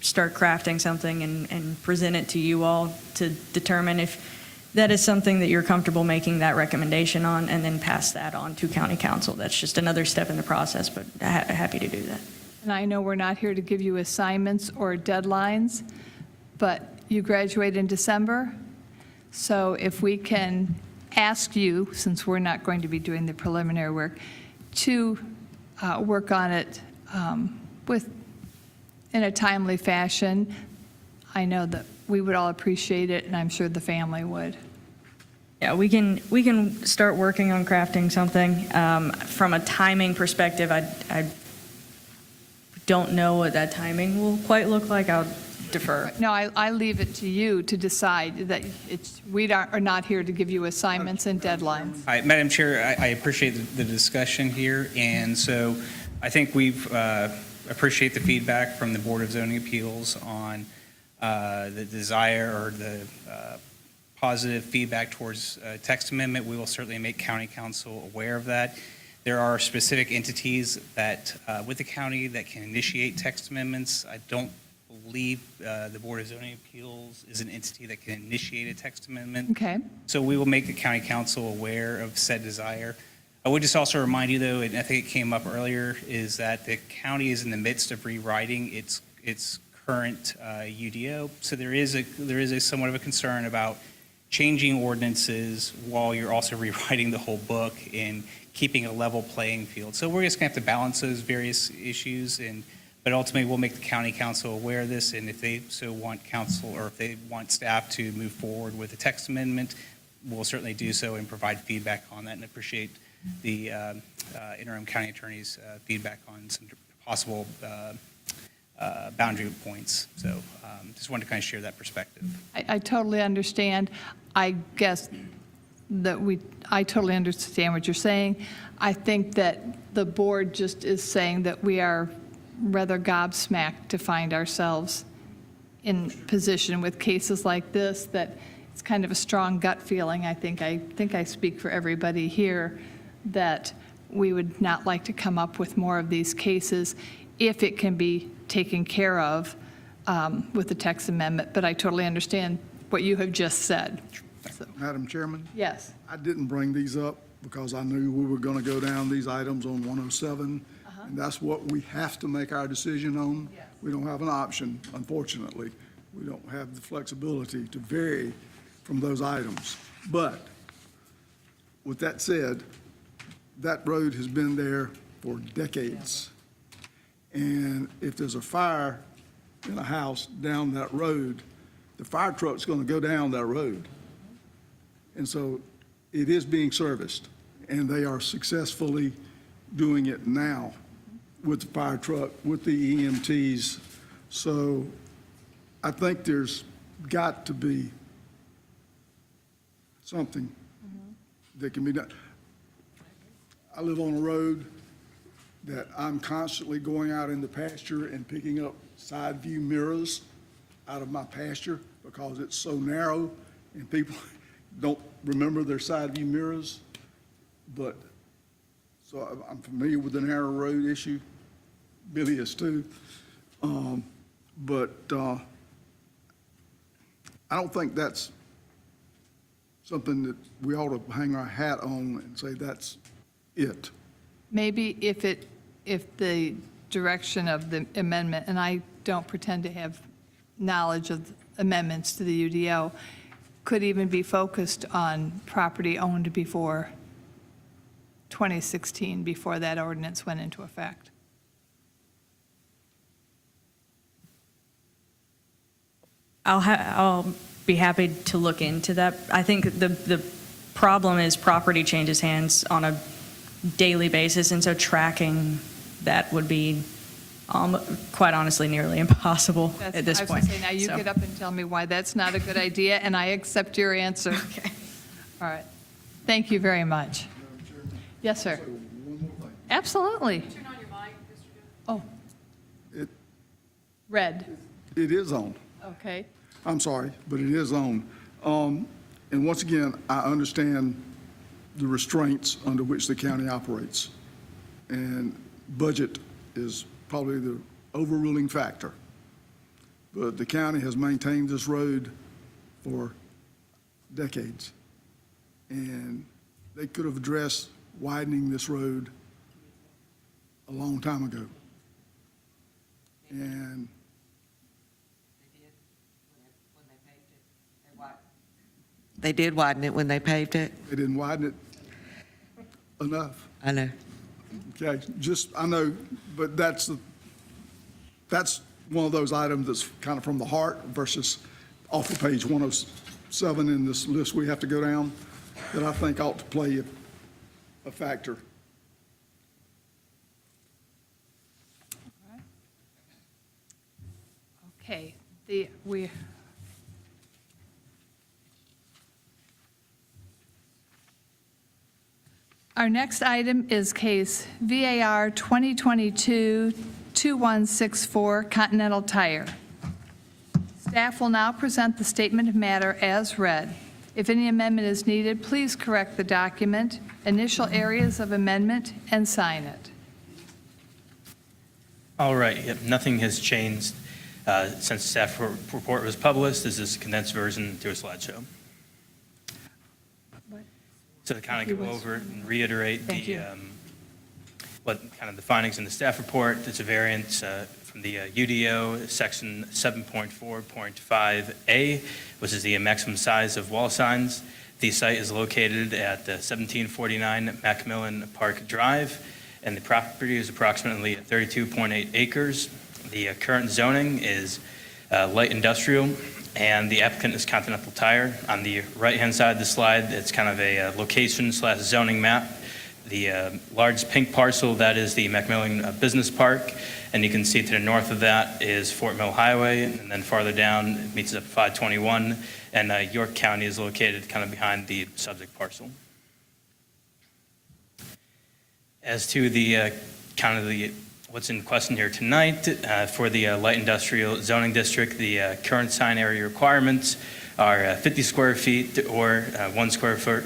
start crafting something and present it to you all to determine if that is something that you're comfortable making that recommendation on, and then pass that on to county council. That's just another step in the process, but happy to do that. And I know we're not here to give you assignments or deadlines, but you graduate in December, so if we can ask you, since we're not going to be doing the preliminary work, to work on it in a timely fashion, I know that we would all appreciate it, and I'm sure the family would. Yeah, we can start working on crafting something. From a timing perspective, I don't know what that timing will quite look like. I'll defer. No, I leave it to you to decide that we are not here to give you assignments and deadlines. Hi, Madam Chair, I appreciate the discussion here, and so I think we've appreciate the feedback from the Board of Zoning Appeals on the desire or the positive feedback towards text amendment. We will certainly make County Council aware of that. There are specific entities that with the county that can initiate text amendments. I don't believe the Board of Zoning Appeals is an entity that can initiate a text amendment. Okay. So we will make the County Council aware of said desire. I would just also remind you, though, and I think it came up earlier, is that the county is in the midst of rewriting its current UDO. So there is a somewhat of a concern about changing ordinances while you're also rewriting the whole book and keeping a level playing field. So we're just going to have to balance those various issues, but ultimately we'll make the county council aware of this, and if they so want council or if they want staff to move forward with a text amendment, we'll certainly do so and provide feedback on that, and appreciate the interim county attorney's feedback on some possible boundary points. So just wanted to kind of share that perspective. I totally understand. I guess that I totally understand what you're saying. I think that the board just is saying that we are rather gobsmacked to find ourselves in position with cases like this, that it's kind of a strong gut feeling. I think I speak for everybody here that we would not like to come up with more of these cases if it can be taken care of with the text amendment. But I totally understand what you have just said. So, Madam Chairman, yes. I didn't bring these up because I knew we were going to go down these items on 107, and that's what we have to make our decision on. Yes. We don't have an option, unfortunately. We don't have the flexibility to vary from those items. But with that said, that road has been there for decades. And if there's a fire in a house down that road, the fire truck's going to go down that road. And so it is being serviced, and they are successfully doing it now with the fire truck, with the EMTs. So I think there's got to be something that can be done. I live on a road that I'm constantly going out in the pasture and picking up side view mirrors out of my pasture because it's so narrow and people don't remember their side view mirrors. But, so I'm familiar with the narrow road issue. Billy is too. But I don't think that's something that we ought to hang our hat on and say that's it. Maybe if the direction of the amendment, and I don't pretend to have knowledge of amendments to the UDO, could even be focused on property owned before 2016, before that ordinance went into effect. I'll be happy to look into that. I think the problem is property changes hands on a daily basis, and so tracking that would be quite honestly nearly impossible at this point. I was going to say, now you So- get up and tell me why that's not a good idea, and I accept your answer. Okay. All right. Thank you very much. Yes, sir. One more thing. Absolutely. Turn on your mic, Mr. Good. Oh, It, red. it is on. Okay. I'm sorry, but it is on. And once again, I understand the restraints under which the county operates. And budget is probably the overruling factor. But the county has maintained this road for decades. And they could have addressed widening this road a long time ago. And They did widen it when they paved it? they didn't widen it enough. I know. Okay, just, I know, but that's one of those items that's kind of from the heart versus off of page 107 in this list we have to go down, that I think ought to play a factor. Okay. Our next item is case VAR 2022-2164 Continental Tire. Staff will now present the statement of matter as read. If any amendment is needed, please correct the document, initial areas of amendment, and sign it. All right, yep, nothing has changed since the staff report was published. This is a condensed version to a slideshow. So to kind of go over and reiterate Thank you. what kind of the findings in the staff report, it's a variance from the UDO, section 7.4.5A, which is the maximum size of wall signs. The site is located at 1749 Macmillan Park Drive, and the property is approximately 32.8 acres. The current zoning is light industrial, and the applicant is Continental Tire. On the right-hand side of the slide, it's kind of a location/zoning map. the large pink parcel, that is the Macmillan Business Park, and you can see to the north of that is Fort Mill Highway, and then farther down, it meets up 521, and York County is located kind of behind the subject parcel. As to the kind of the what's in question here tonight, for the light industrial zoning district, the current sign area requirements are 50 square feet or 1 square foot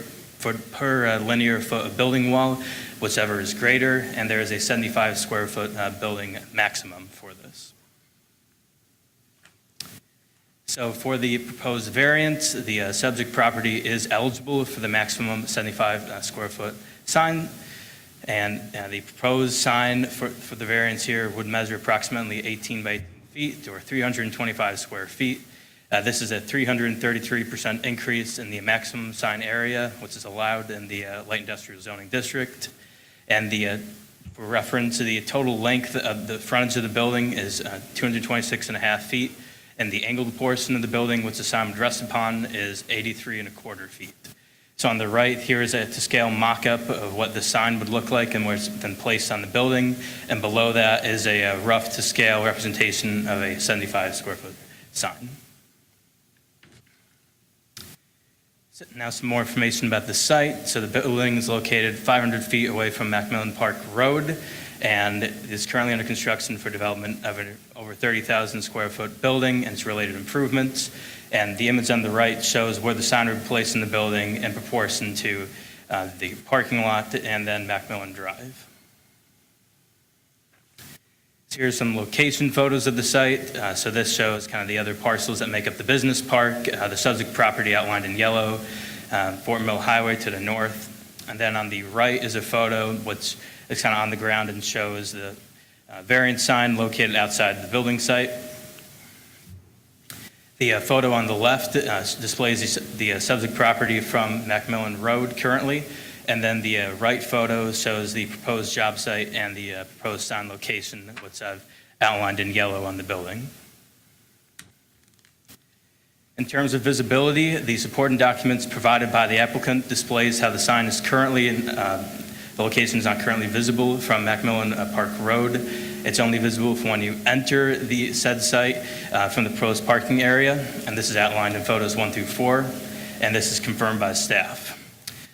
per linear foot of building wall, whichever is greater, and there is a 75 square foot building maximum for this. So for the proposed variance, the subject property is eligible for the maximum 75 square foot sign, and the proposed sign for the variance here would measure approximately 18 by 18 feet or 325 square feet. This is a 333% increase in the maximum sign area, which is allowed in the light industrial zoning district. And for reference, the total length of the frontage of the building is 226.5 feet, and the angled portion of the building, which the sign would rest upon, is 83.25 feet. So on the right, here is a to-scale mock-up of what the sign would look like and where it's been placed on the building, and below that is a rough to-scale representation of a 75 square foot sign. So now some more information about the site. So the building is located 500 feet away from Macmillan Park Road, and is currently under construction for development of an over 30,000 square foot building and its related improvements. And the image on the right shows where the sign would be placed in the building in proportion to the parking lot and then Macmillan Drive. So here's some location photos of the site. So this shows kind of the other parcels that make up the business park, the subject property outlined in yellow, Fort Mill Highway to the north. And then on the right is a photo which is kind of on the ground and shows the variance sign located outside the building site. The photo on the left displays the subject property from Macmillan Road currently. And then the right photo shows the proposed job site and the proposed sign location, which I've outlined in yellow on the building. In terms of visibility, the supporting documents provided by the applicant displays how the sign is currently, the location is not currently visible from Macmillan Park Road. It's only visible from when you enter the said site from the proposed parking area, and this is outlined in photos 1 through 4, and this is confirmed by staff.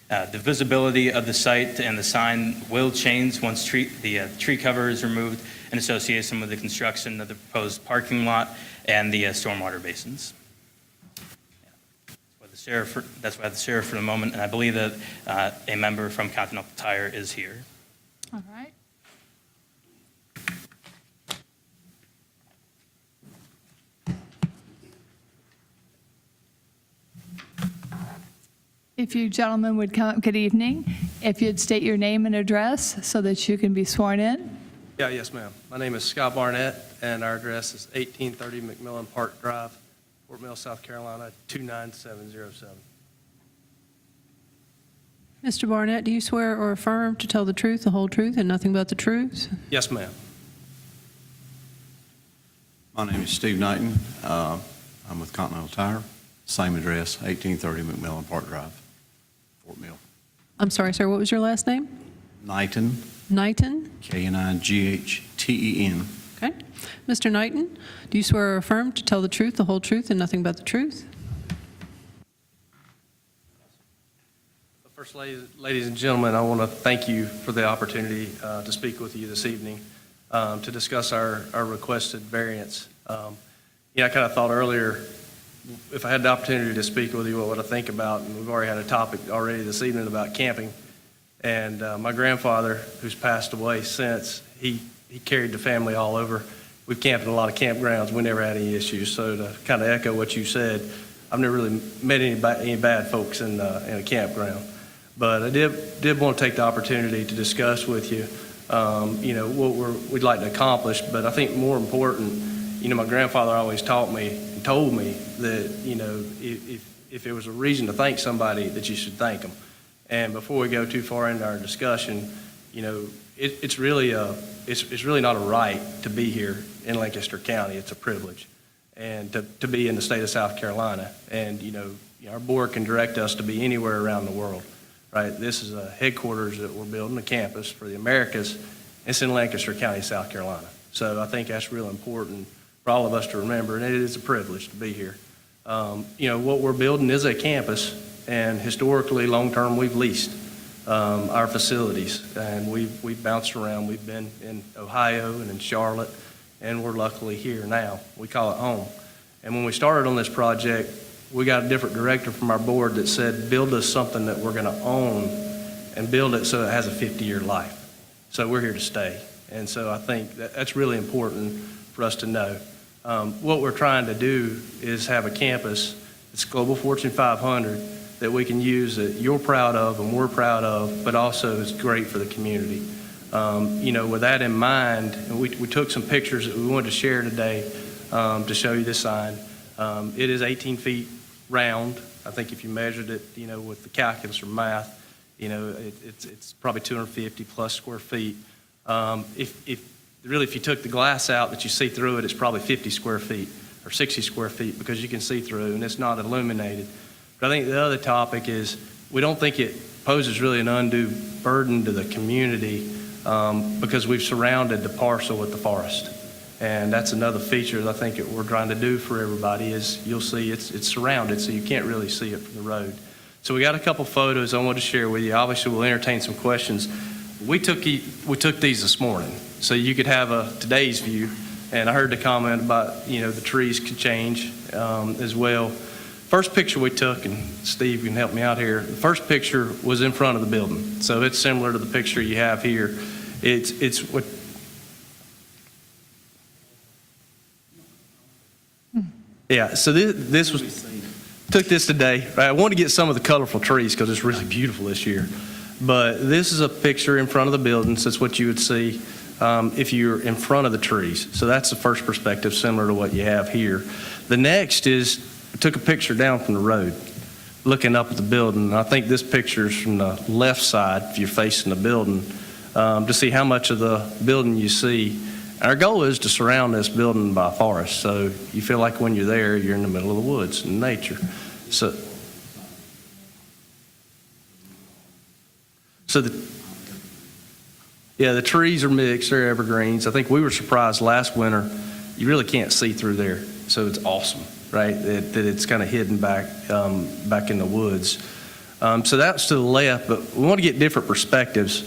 The visibility of the site and the sign will change once the tree cover is removed in association with the construction of the proposed parking lot and the stormwater basins. That's why the sheriff for the moment, and I believe that a member from Continental Tire is here. All right. If you gentlemen would come up, good evening. If you'd state your name and address so that you can be sworn in. Yeah, yes, ma'am. My name is Scott Barnett, and our address is 1830 McMillan Park Drive, Fort Mill, South Carolina, 29707. Mr. Barnett, do you swear or affirm to tell the truth, the whole truth, and nothing but the truth? Yes, ma'am. My name is Steve Knighton. I'm with Continental Tire. Same address, 1830 McMillan Park Drive, Fort Mill. I'm sorry, sir, what was your last name? Knighton, Knighton? Knighten. Okay. Mr. Knighton, do you swear or affirm to tell the truth, the whole truth, and nothing but the truth? First, ladies and gentlemen, I want to thank you for the opportunity to speak with you this evening to discuss our requested variance. I kind of thought earlier, if I had the opportunity to speak with you, what would I think about? And we've already had a topic already this evening about camping. And my grandfather, who's passed away since, he carried the family all over. We've camped in a lot of campgrounds. We never had any issues. So to kind of echo what you said, I've never really met any bad folks in a campground. But I did want to take the opportunity to discuss with you, what we'd like to accomplish. But I think more important, my grandfather always taught me and told me that, if there was a reason to thank somebody, that you should thank them. And before we go too far into our discussion, it's really not a right to be here in Lancaster County. It's a privilege, and to be in the state of South Carolina. And our board can direct us to be anywhere around the world. right? This is a headquarters that we're building, a campus for the Americas. It's in Lancaster County, South Carolina. So I think that's real important for all of us to remember, and it is a privilege to be here. What we're building is a campus, and historically, long-term, we've leased our facilities, and we've bounced around. We've been in Ohio and in Charlotte, and we're luckily here now. We call it home. And when we started on this project, we got a different director from our board that said, build us something that we're going to own and build it so it has a 50-year life. So we're here to stay. And so I think that's really important for us to know. What we're trying to do is have a campus that's Global Fortune 500 that we can use that you're proud of and we're proud of, but also is great for the community. With that in mind, we took some pictures that we wanted to share today to show you this sign. It is 18 feet round. I think if you measured it, with the calculus or math, it's probably 250 plus square feet. If you took the glass out that you see through it, it's probably 50 square feet or 60 square feet because you can see through and it's not illuminated. But I think the other topic is we don't think it poses really an undue burden to the community because we've surrounded the parcel with the forest. And that's another feature that I think that we're trying to do for everybody is you'll see it's surrounded, so you can't really see it from the road. So we got a couple photos I want to share with you. Obviously, we'll entertain some questions. We took these this morning, so you could have today's view. And I heard the comment about, the trees could change as well. First picture we took, and Steve can help me out here, the first picture was in front of the building. So it's similar to the picture you have here. It's what. Yeah, so this took this today. Right? I wanted to get some of the colorful trees because it's really beautiful this year. But this is a picture in front of the building, so that's what you would see if you're in front of the trees. So that's the first perspective, similar to what you have here. The next is, I took a picture down from the road, looking up at the building. I think this picture is from the left side, if you're facing the building, to see how much of the building you see. Our goal is to surround this building by forest, so you feel like when you're there, you're in the middle of the woods in nature. So the trees are mixed, they're evergreens. I think we were surprised last winter, you really can't see through there, so it's awesome, right? That it's kind of hidden back in the woods. So that's to the left, but we want to get different perspectives.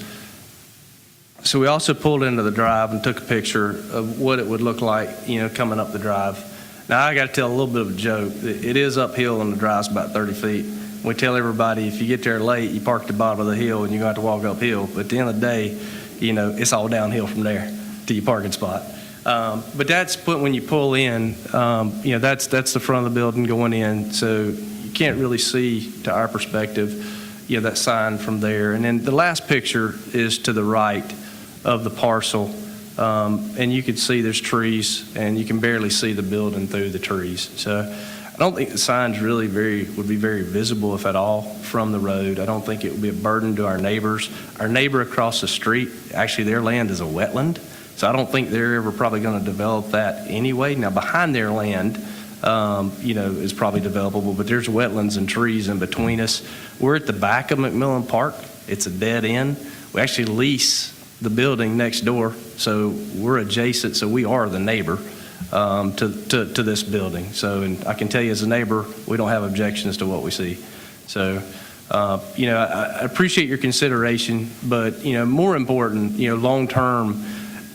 So we also pulled into the drive and took a picture of what it would look like, coming up the drive. Now, I got to tell a little bit of a joke. It is uphill and the drive's about 30 feet. We tell everybody if you get there late, you park at the bottom of the hill and you're going to have to walk uphill. But at the end of the day, it's all downhill from there to your parking spot. But that's when you pull in, that's the front of the building going in. So you can't really see, to our perspective, that sign from there. And then the last picture is to the right of the parcel, and you can see there's trees, and you can barely see the building through the trees. So I don't think the signs really would be very visible, if at all, from the road. I don't think it would be a burden to our neighbors. Our neighbor across the street, actually their land is a wetland, so I don't think they're ever probably going to develop that anyway. Now behind their land, is probably developable, but there's wetlands and trees in between us. We're at the back of McMillan Park. It's a dead end. We actually lease the building next door, so we're adjacent, so we are the neighbor to this building. So, and I can tell you as a neighbor, we don't have objections to what we see. So, I appreciate your consideration, but, more important, long term,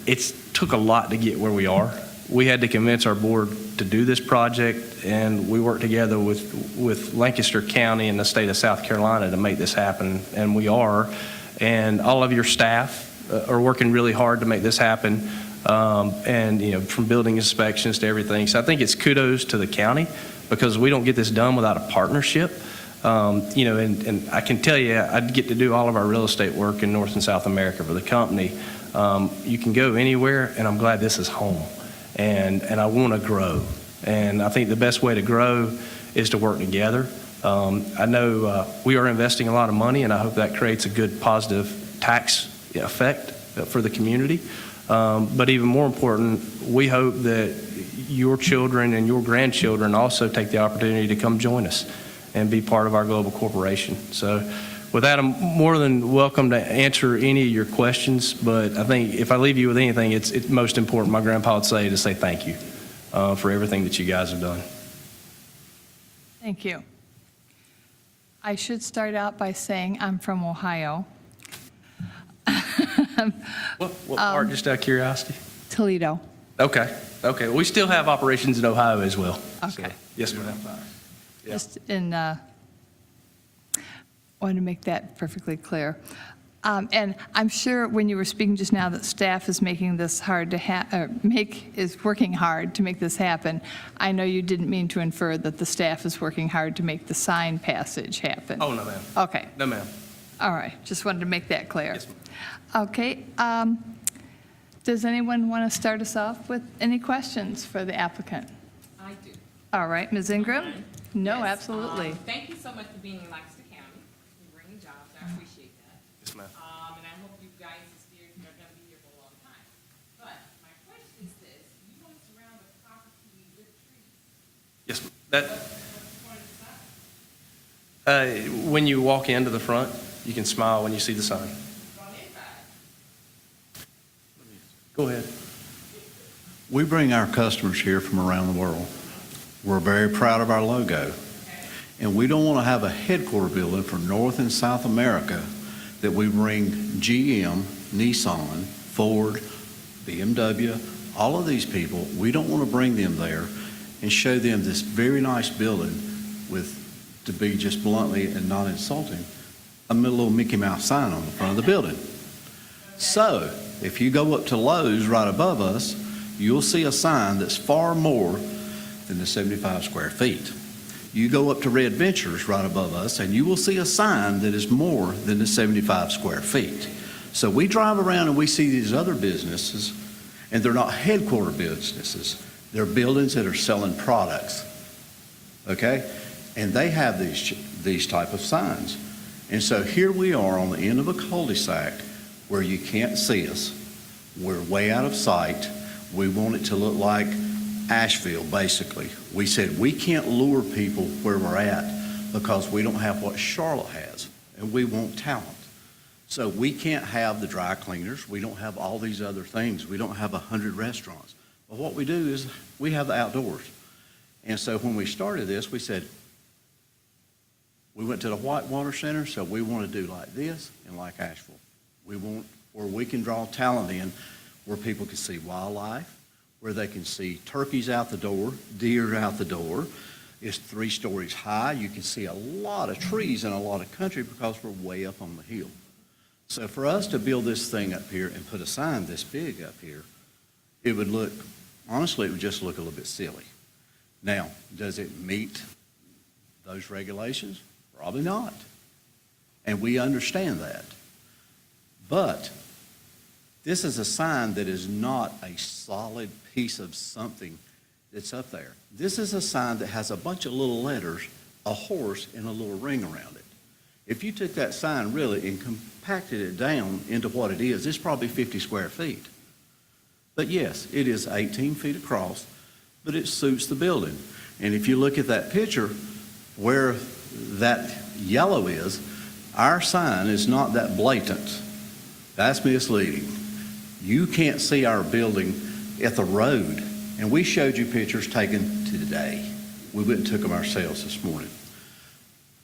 it took a lot to get where we are. We had to convince our board to do this project, and we worked together with Lancaster County and the state of South Carolina to make this happen, and we are. And all of your staff are working really hard to make this happen, and from building inspections to everything. So I think it's kudos to the county because we don't get this done without a partnership. And I can tell you, I get to do all of our real estate work in North and South America for the company. You can go anywhere, and I'm glad this is home. And I want to grow. And I think the best way to grow is to work together. I know we are investing a lot of money, and I hope that creates a good positive tax effect for the community. But even more important, we hope that your children and your grandchildren also take the opportunity to come join us and be part of our global corporation. So With that, I'm more than welcome to answer any of your questions, but I think if I leave you with anything, it's most important, my grandpa would say, to say thank you for everything that you guys have done. Thank you. I should start out by saying I'm from Ohio. What part, just out of curiosity? Toledo. Okay. Well, we still have operations in Ohio as well. Okay. So, yes, ma'am. Yeah. Just in, wanted to make that perfectly clear. And I'm sure when you were speaking just now that staff is making this hard to is working hard to make this happen. I know you didn't mean to infer that the staff is working hard to make the sign passage happen. Oh, no, ma'am. Okay. No, ma'am. All right. Just wanted to make that clear. Yes, ma'am. Okay. Does anyone want to start us off with any questions for the applicant? I do. All right, Ms. Ingram? Fine. No, Yes, absolutely. Thank you so much for being in Lancaster County. You're bringing jobs. I appreciate that. Yes, ma'am. And I hope you guys are going to be here for a long time. But my question is this, you want to surround the property with trees. Yes, ma'am. What's the point of the sign? When you walk into the front, you can smile when you see the sign. On the inside. Go ahead. We bring our customers here from around the world. We're very proud of our logo. And we don't want to have a headquarter building for North and South America that we bring GM, Nissan, Ford, BMW, all of these people, we don't want to bring them there and show them this very nice building with, to be just bluntly and not insulting, a little Mickey Mouse sign on the front of the building. So, if you go up to Lowe's right above us, you'll see a sign that's far more than the 75 square feet. You go up to Red Ventures right above us, and you will see a sign that is more than the 75 square feet. So we drive around and we see these other businesses, and they're not headquarter businesses. They're buildings that are selling products, okay? And they have these type of signs. And so here we are on the end of a cul-de-sac where you can't see us. We're way out of sight. We want it to look like Asheville, basically. We said we can't lure people where we're at because we don't have what Charlotte has, and we want talent. So we can't have the dry cleaners. We don't have all these other things. We don't have 100 restaurants. But what we do is we have the outdoors. And so when we started this, we said, we went to the Whitewater Center, so we want to do like this and like Asheville. We want where we can draw talent in, where people can see wildlife, where they can see turkeys out the door, deer out the door. It's 3 stories high. You can see a lot of trees and a lot of country because we're way up on the hill. So for us to build this thing up here and put a sign this big up here, it would look, honestly, it would just look a little bit silly. Now, does it meet those regulations? Probably not. And we understand that. But this is a sign that is not a solid piece of something that's up there. This is a sign that has a bunch of little letters, a horse, and a little ring around it. If you took that sign really and compacted it down into what it is, it's probably 50 square feet. But yes, it is 18 feet across, but it suits the building. And if you look at that picture, where that yellow is, our sign is not that blatant. That's misleading. You can't see our building at the road. And we showed you pictures taken today. We went and took them ourselves this morning.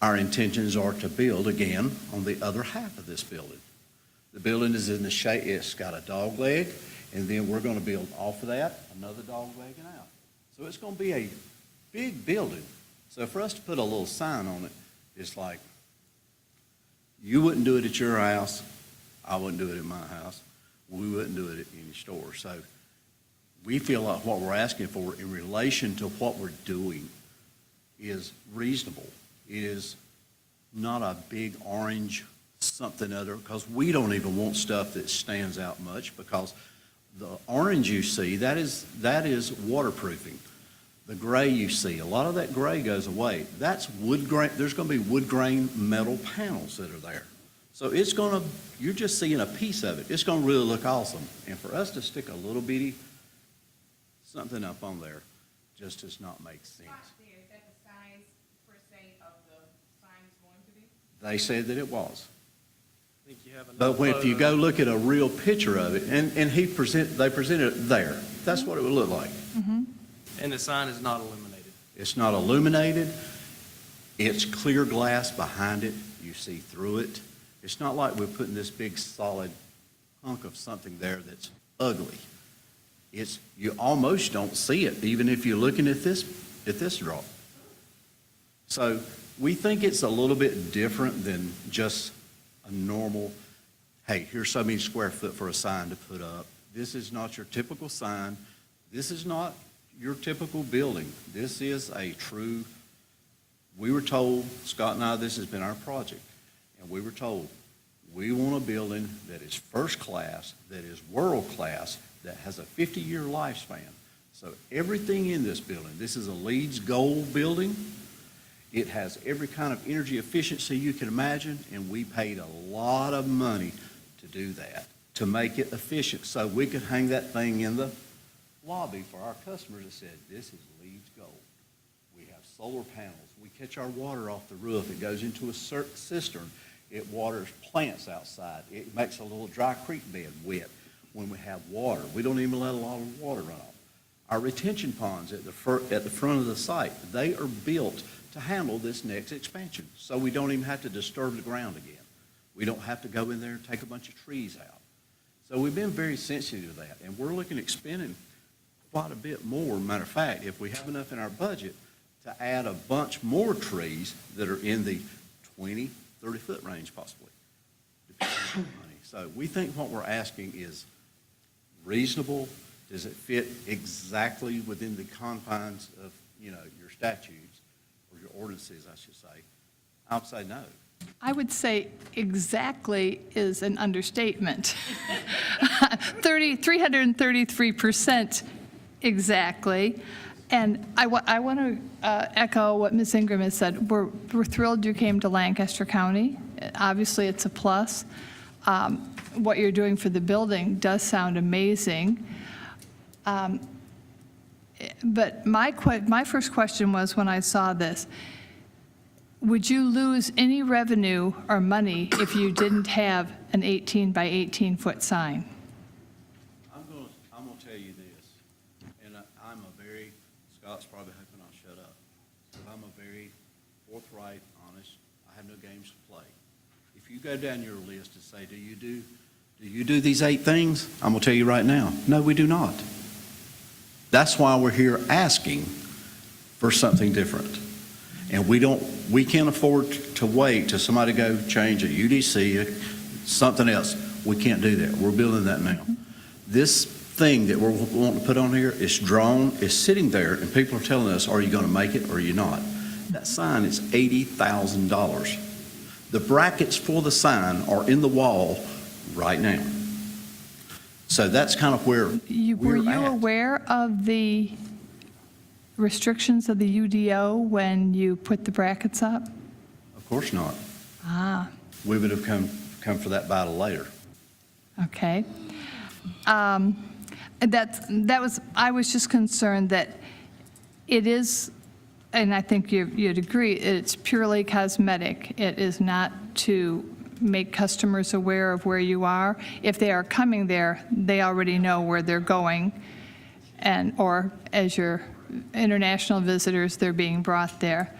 Our intentions are to build again on the other half of this building. The building is in the shade, it's got a dog leg, and then we're going to build off of that another dog leg and out. So it's going to be a big building. So for us to put a little sign on it, it's like, you wouldn't do it at your house, I wouldn't do it at my house, we wouldn't do it at any store. So we feel like what we're asking for in relation to what we're doing is reasonable. It is not a big orange something other, because we don't even want stuff that stands out much, because the orange you see, that is waterproofing. The gray you see, a lot of that gray goes away. That's wood grain. There's going to be wood grain metal panels that are there. So it's going to, you're just seeing a piece of it. It's going to really look awesome. And for us to stick a little bitty something up on there just does not make sense. Is that the size, per se, of the sign's going to be? They said that it was. But if you go look at a real picture of it, and they presented it there, that's what it would look like. And the sign is not illuminated. It's not illuminated. It's clear glass behind it. You see through it. It's not like we're putting this big solid hunk of something there that's ugly. You almost don't see it, even if you're looking at this draw. So we think it's a little bit different than just a normal, hey, here's so many square foot for a sign to put up. This is not your typical sign. This is not your typical building. This is a true, we were told, Scott and I, this has been our project, and we were told, we want a building that is first class, that is world class, that has a 50-year lifespan. So everything in this building, this is a LEED's Gold building. It has every kind of energy efficiency you can imagine, and we paid a lot of money to do that, to make it efficient, so we could hang that thing in the lobby for our customers that said, this is LEED's Gold. We have solar panels. We catch our water off the roof. It goes into a cistern. It waters plants outside. It makes a little dry creek bed wet when we have water. We don't even let a lot of water run off. Our retention ponds at the front of the site, they are built to handle this next expansion, so we don't even have to disturb the ground again. We don't have to go in there and take a bunch of trees out. So we've been very sensitive to that, and we're looking at spending quite a bit more. Matter of fact, if we have enough in our budget to add a bunch more trees that are in the 20, 30-foot range possibly, depending on the money. So we think what we're asking is reasonable. Does it fit exactly within the confines of, your statutes, or your ordinances, I should say? I would say no. I would say exactly is an understatement. 333% exactly. And I want to echo what Ms. Ingram has said. We're thrilled you came to Lancaster County. Obviously, it's a plus. What you're doing for the building does sound amazing. But my first question was, when I saw this, would you lose any revenue or money if you didn't have an 18 by 18 foot sign? I'm going to tell you this, and Scott's probably hoping I'll shut up, but I'm a very forthright, honest, I have no games to play. If you go down your list and say, do you do these 8 things? I'm going to tell you right now, no, we do not. That's why we're here asking for something different. And we can't afford to wait till somebody go change a UDC, something else. We can't do that. We're building that now. This thing that we're wanting to put on here is drawn, is sitting there, and people are telling us, are you going to make it or are you not? That sign is $80,000. The brackets for the sign are in the wall right now. So that's kind of where Were we're you at. aware of the restrictions of the UDO when you put the brackets up? Of course not. Ah, We would have come for that battle later. okay. I was just concerned that it is, and I think you'd agree, it's purely cosmetic. It is not to make customers aware of where you are. If they are coming there, they already know where they're going, or as your international visitors, they're being brought there.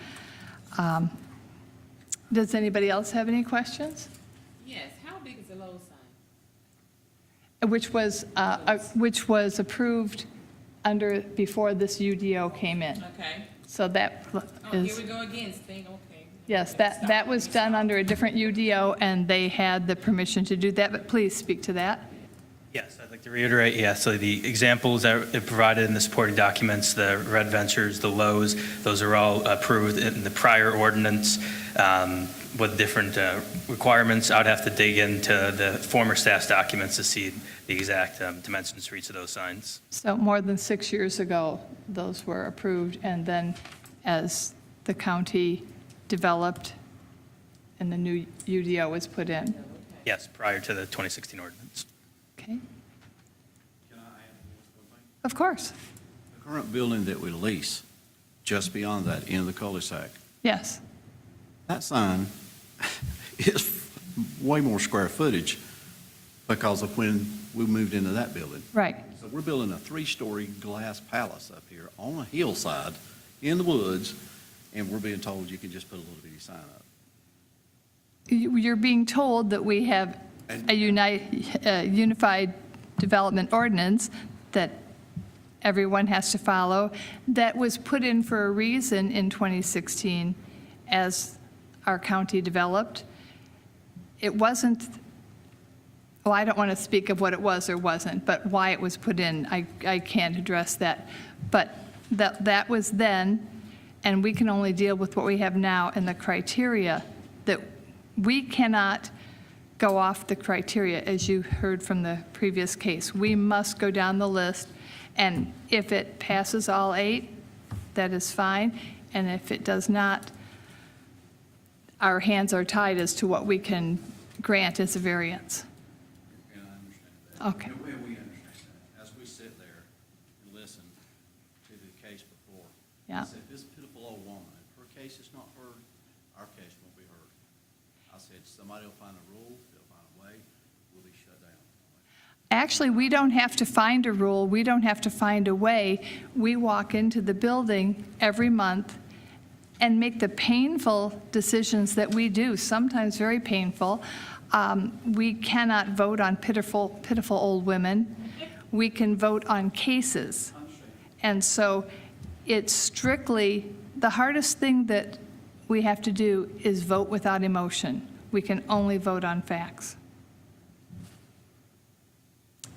Does anybody else have any questions? Yes, how big is the Lowe's sign? Which was approved before this UDO came in. Okay. So that Oh, is. here we go again, thing, okay. Yes, that was done under a different UDO, and they had the permission to do that, but please speak to that. Yes, I'd like to reiterate, so the examples that are provided in the supporting documents, the Red Ventures, the Lowe's, those are all approved in the prior ordinance with different requirements. I would have to dig into the former staff's documents to see the exact dimensions for each of those signs. So more than 6 years ago, those were approved, and then as the county developed and the new UDO was put in. Yes, prior to the 2016 ordinance. Okay? Of course. The current building that we lease, just beyond that, in the cul-de-sac, Yes. that sign, is way more square footage because of when we moved into that building. Right. So we're building a 3-story glass palace up here on a hillside in the woods, and we're being told you can just put a little bitty sign up. You're being told that we have a unified development ordinance that everyone has to follow, that was put in for a reason in 2016 as our county developed. It wasn't, well, I don't want to speak of what it was or wasn't, but why it was put in, I can't address that. But that was then, and we can only deal with what we have now and the criteria that we cannot go off the criteria, as you heard from the previous case. We must go down the list, and if it passes all 8, that is fine, and if it does not, our hands are tied as to what we can grant as a variance. And I understand that. Okay. And we understand that. As we sit there and listen to the case before, Yeah. I said, this pitiful old woman, if her case is not heard, our case won't be heard. I said, somebody will find a rule, they'll find a way, we'll be shut down. Actually, we don't have to find a rule, we don't have to find a way. We walk into the building every month and make the painful decisions that we do, sometimes very painful. We cannot vote on pitiful old women. We can vote on cases. And so it's strictly, the hardest thing that we have to do is vote without emotion. We can only vote on facts.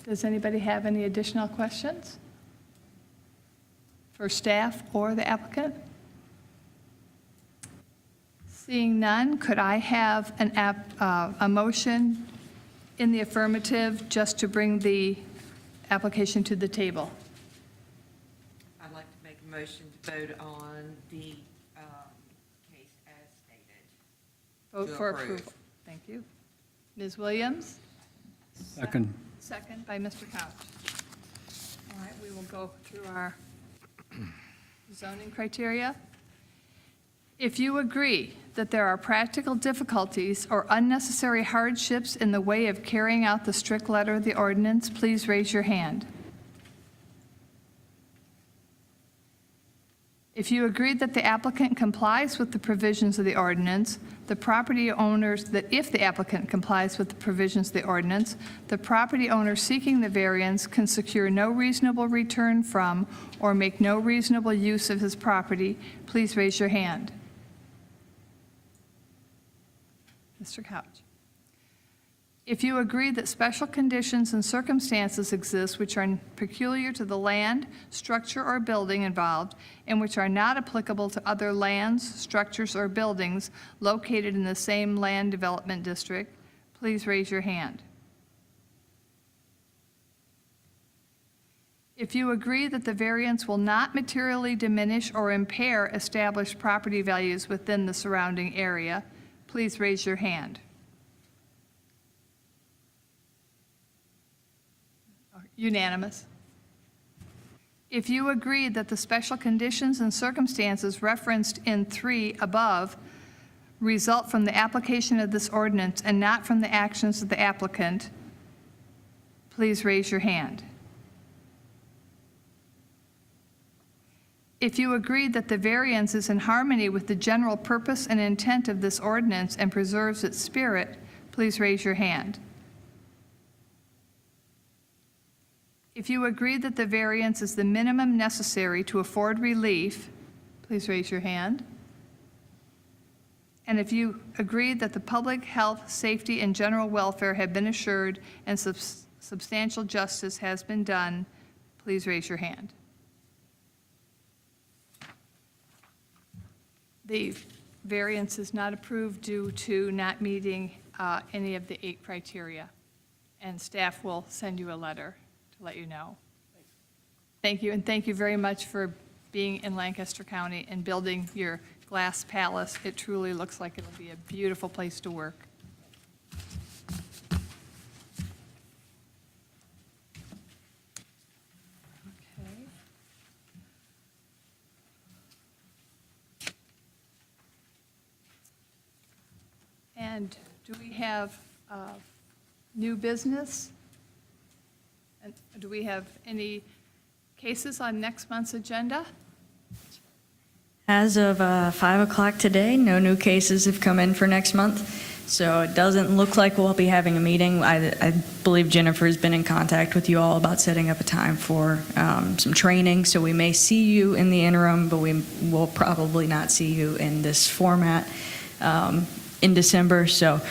Does anybody have any additional questions for staff or the applicant? Seeing none, could I have a motion in the affirmative just to bring the application to the table? I'd like to make a motion to vote on the case as stated. Vote To for approve. approval. Thank you. Ms. Williams? Second. Second by Mr. Couch. All right, we will go through our zoning criteria. If you agree that there are practical difficulties or unnecessary hardships in the way of carrying out the strict letter of the ordinance, please raise your hand. If you agree that the applicant complies with the provisions of the ordinance, the property owners, that if the applicant complies with the provisions of the ordinance, the property owner seeking the variance can secure no reasonable return from or make no reasonable use of his property, please raise your hand. Mr. Couch. If you agree that special conditions and circumstances exist which are peculiar to the land, structure, or building involved, and which are not applicable to other lands, structures, or buildings located in the same land development district, please raise your hand. If you agree that the variance will not materially diminish or impair established property values within the surrounding area, please raise your hand. Unanimous. If you agree that the special conditions and circumstances referenced in 3 above result from the application of this ordinance and not from the actions of the applicant, please raise your hand. If you agree that the variance is in harmony with the general purpose and intent of this ordinance and preserves its spirit, please raise your hand. If you agree that the variance is the minimum necessary to afford relief, please raise your hand. And if you agree that the public health, safety, and general welfare have been assured and substantial justice has been done, please raise your hand. The variance is not approved due to not meeting any of the 8 criteria, and staff will send you a letter to let you know. Thank you, and thank you very much for being in Lancaster County and building your glass palace. It truly looks like it'll be a beautiful place to work. Okay. And And do we have new business? And do we have any cases on next month's agenda? As of 5 o'clock today, no new cases have come in for next month, so it doesn't look like we'll be having a meeting. I believe Jennifer's been in contact with you all about setting up a time for some training, so we may see you in the interim, but we will probably not see you in this format in December. So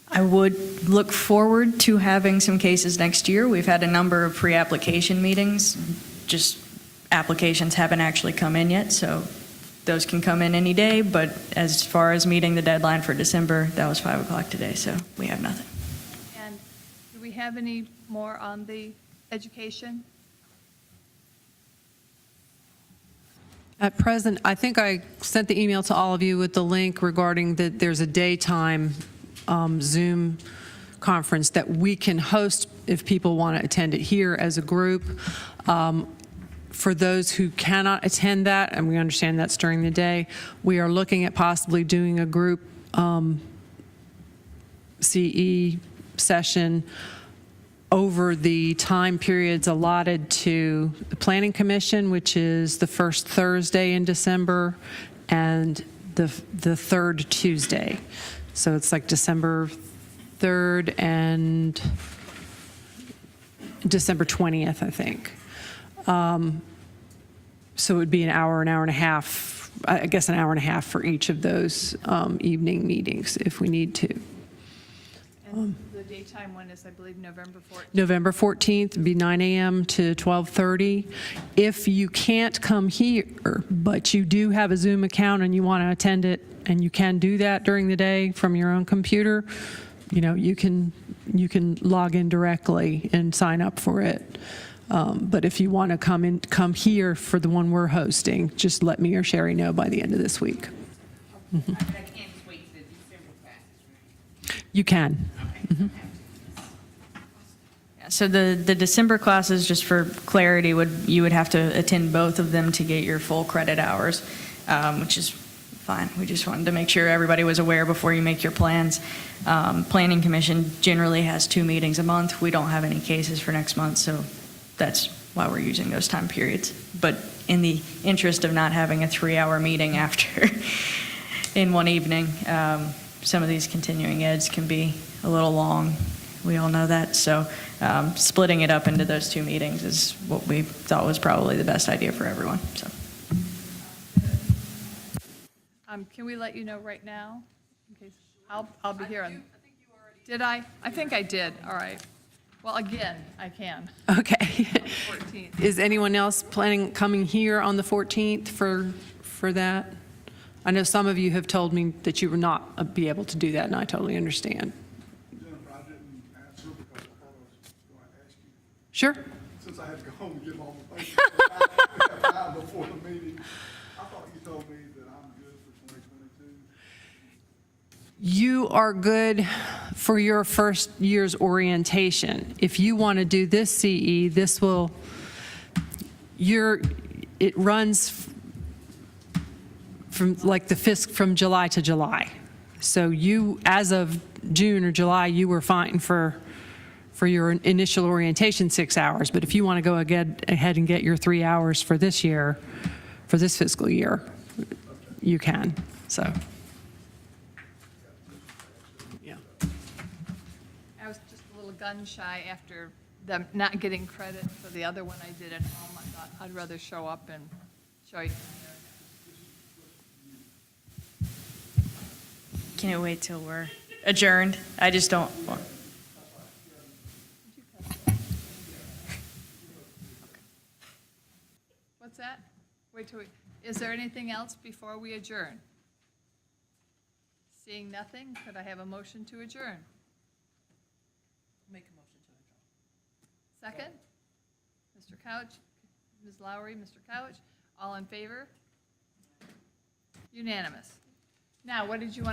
I would look forward to having some cases next year. We've had a number of pre-application meetings, just applications haven't actually come in yet, so those can come in any day, but as far as meeting the deadline for December, that was 5 o'clock today, so we have nothing. And do we have any more on the education? At present, I think I sent the email to all of you with the link regarding that there's a daytime Zoom conference that we can host if people want to attend it here as a group. For those who cannot attend that, and we understand that's during the day, we are looking at possibly doing a group CE session over the time periods allotted to the Planning Commission, which is the first Thursday in December and the third Tuesday. So it's like December 3rd and December 20th, I think. So it would be an hour and a half, I guess an hour and a half for each of those evening meetings if we need to. And the daytime one is, I believe, November 14th. November 14th would be 9 a.m. to 12:30. If you can't come here, but you do have a Zoom account and you want to attend it, and you can do that during the day from your own computer, you can log in directly and sign up for it. But if you want to come here for the one we're hosting, just let me or Sherry know by the end of this week. Mm-hmm. I can't just wait till the December classes, right? You can. Mm-hmm. Yeah, so the December classes, just for clarity, you would have to attend both of them to get your full credit hours, which is fine. We just wanted to make sure everybody was aware before you make your plans. Planning Commission generally has 2 meetings a month. We don't have any cases for next month, so that's why we're using those time periods. But in the interest of not having a 3-hour meeting after in one evening, some of these continuing eds can be a little long. We all know that. So splitting it up into those 2 meetings is what we thought was probably the best idea for everyone. So. Can we let you know right now? In case I'll be here on. Did I? I think I did. All right. Well, again, I can. Okay. 14th. Is anyone else planning coming here on the 14th for that? I know some of you have told me that you will not be able to do that, and I totally understand. Jennifer, I didn't answer because I thought I was going to ask you. Sure. Since I had to go home and get all the things before the meeting, I thought you told me that I'm good for 2022. You are good for your first year's orientation. If you want to do this CE, it runs from like from July to July. So you, as of June or July, you were fine for your initial orientation 6 hours. But if you want to go ahead and get your 3 hours for this year, for this fiscal year, you can. So. I was just a little gun shy after them not getting credit for the other one I did at home. I thought I'd rather show up and show you. Can't wait till we're adjourned. I just don't want. What's that? Wait till is there anything else before we adjourn? Seeing nothing, could I have a motion to adjourn? Make a motion to adjourn. Second? Mr. Couch, Ms. Lowry, Mr. Couch, all in favor? Unanimous. Now, what did you want to